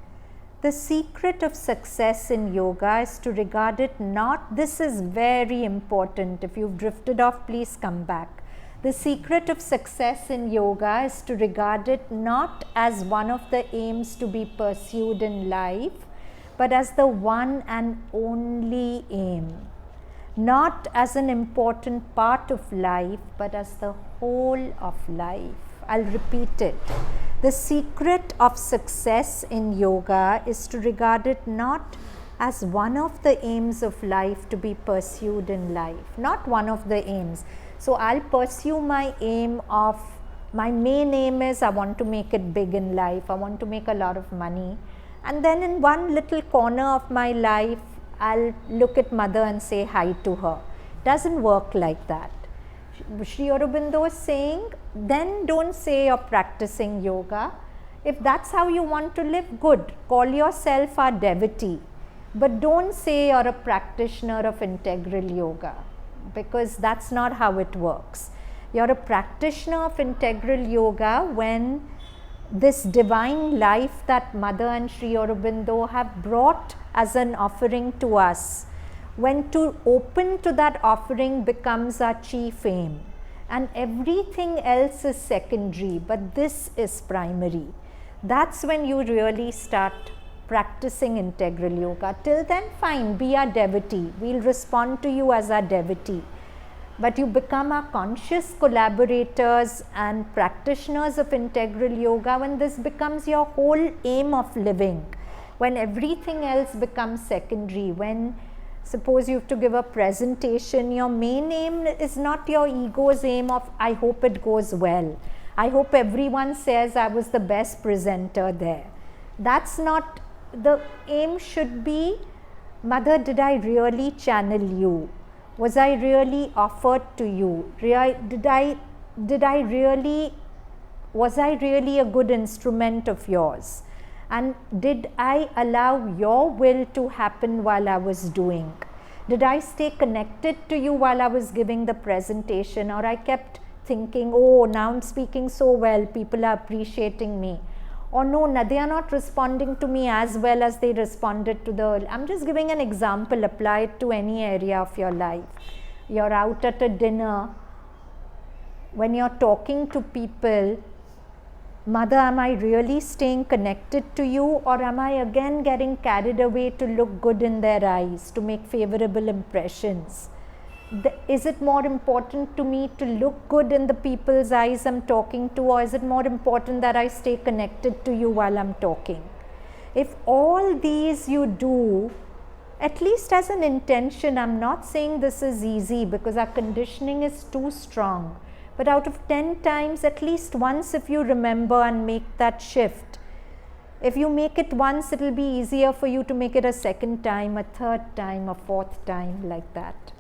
The secret of success in yoga is to regard it not, this is very important, if you've drifted off, please come back. The secret of success in yoga is to regard it not as one of the aims to be pursued in life, but as the one and only aim. Not as an important part of life, but as the whole of life. I'll repeat it. The secret of success in yoga is to regard it not as one of the aims of life to be pursued in life, not one of the aims. So I'll pursue my aim of, my main aim is I want to make it big in life, I want to make a lot of money, and then in one little corner of my life, I'll look at Mother and say hi to her. Doesn't work like that. Sri Aurobindo is saying, then don't say you're practicing yoga. If that's how you want to live, good. Call yourself a devotee. But don't say you're a practitioner of integral yoga, because that's not how it works. You're a practitioner of integral yoga when this divine life that Mother and Sri Aurobindo have brought as an offering to us, when to open to that offering becomes our chief aim, and everything else is secondary, but this is primary. That's when you really start practicing integral yoga. Till then, fine, be our devotee. We'll respond to you as our devotee. But you become our conscious collaborators and practitioners of integral yoga when this becomes your whole aim of living, when everything else becomes secondary. When suppose you have to give a presentation, your main aim is not your ego's aim of I hope it goes well, I hope everyone says I was the best presenter there. That's not, the aim should be, Mother, did I really channel you? Was I really offered to you? Was I really a good instrument of yours? And did I allow your will to happen while I was doing? Did I stay connected to you while I was giving the presentation, or I kept thinking, oh, now I'm speaking so well, people are appreciating me? Or no, they are not responding to me as well as they responded to the, I'm just giving an example, apply it to any area of your life. You're out at a dinner, when you're talking to people, Mother, am I really staying connected to you, or am I again getting carried away to look good in their eyes, to make favorable impressions? Is it more important to me to look good in the people's eyes I'm talking to, or is it more important that I stay connected to you while I'm talking? If all these you do, at least as an intention, I'm not saying this is easy because our conditioning is too strong, but out of 10 times, at least once if you remember and make that shift. If you make it once, it will be easier for you to make it a second time, a third time, a fourth time, like that.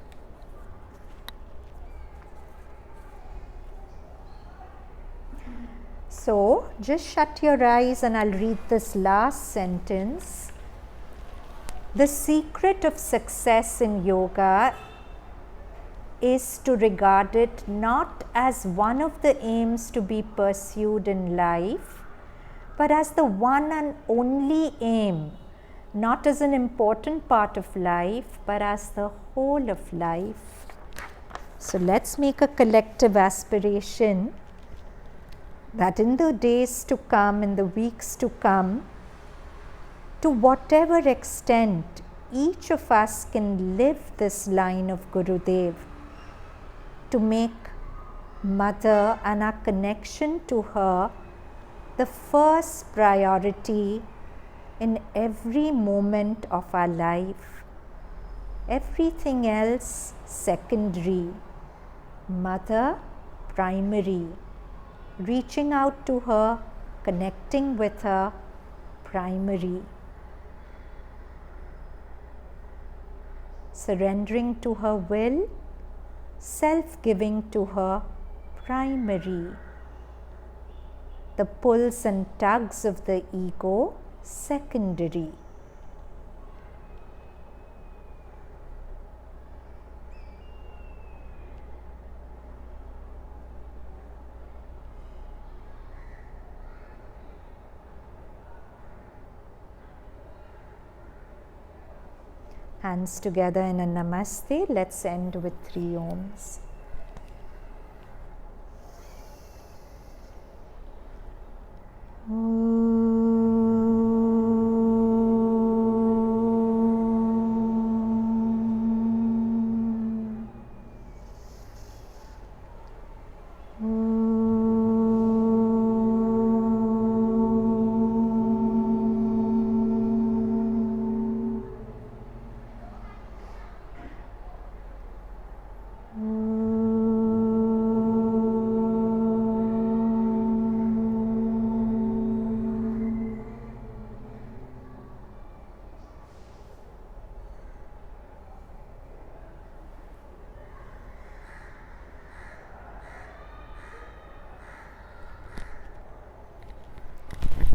So, just shut your eyes and I'll read this last sentence. The secret of success in yoga is to regard it not as one of the aims to be pursued in life, but as the one and only aim, not as an important part of life, but as the whole of life. So let's make a collective aspiration that in the days to come, in the weeks to come, to whatever extent each of us can live this line of Gurudev, to make Mother and our connection to her the first priority in every moment of our life. Everything else secondary. Mother primary. Reaching out to her, connecting with her, primary. Surrendering to her will, self-giving to her, primary. The pulls and tugs of the ego, secondary. Hands together in a namaste. Let's end with 3 ohms.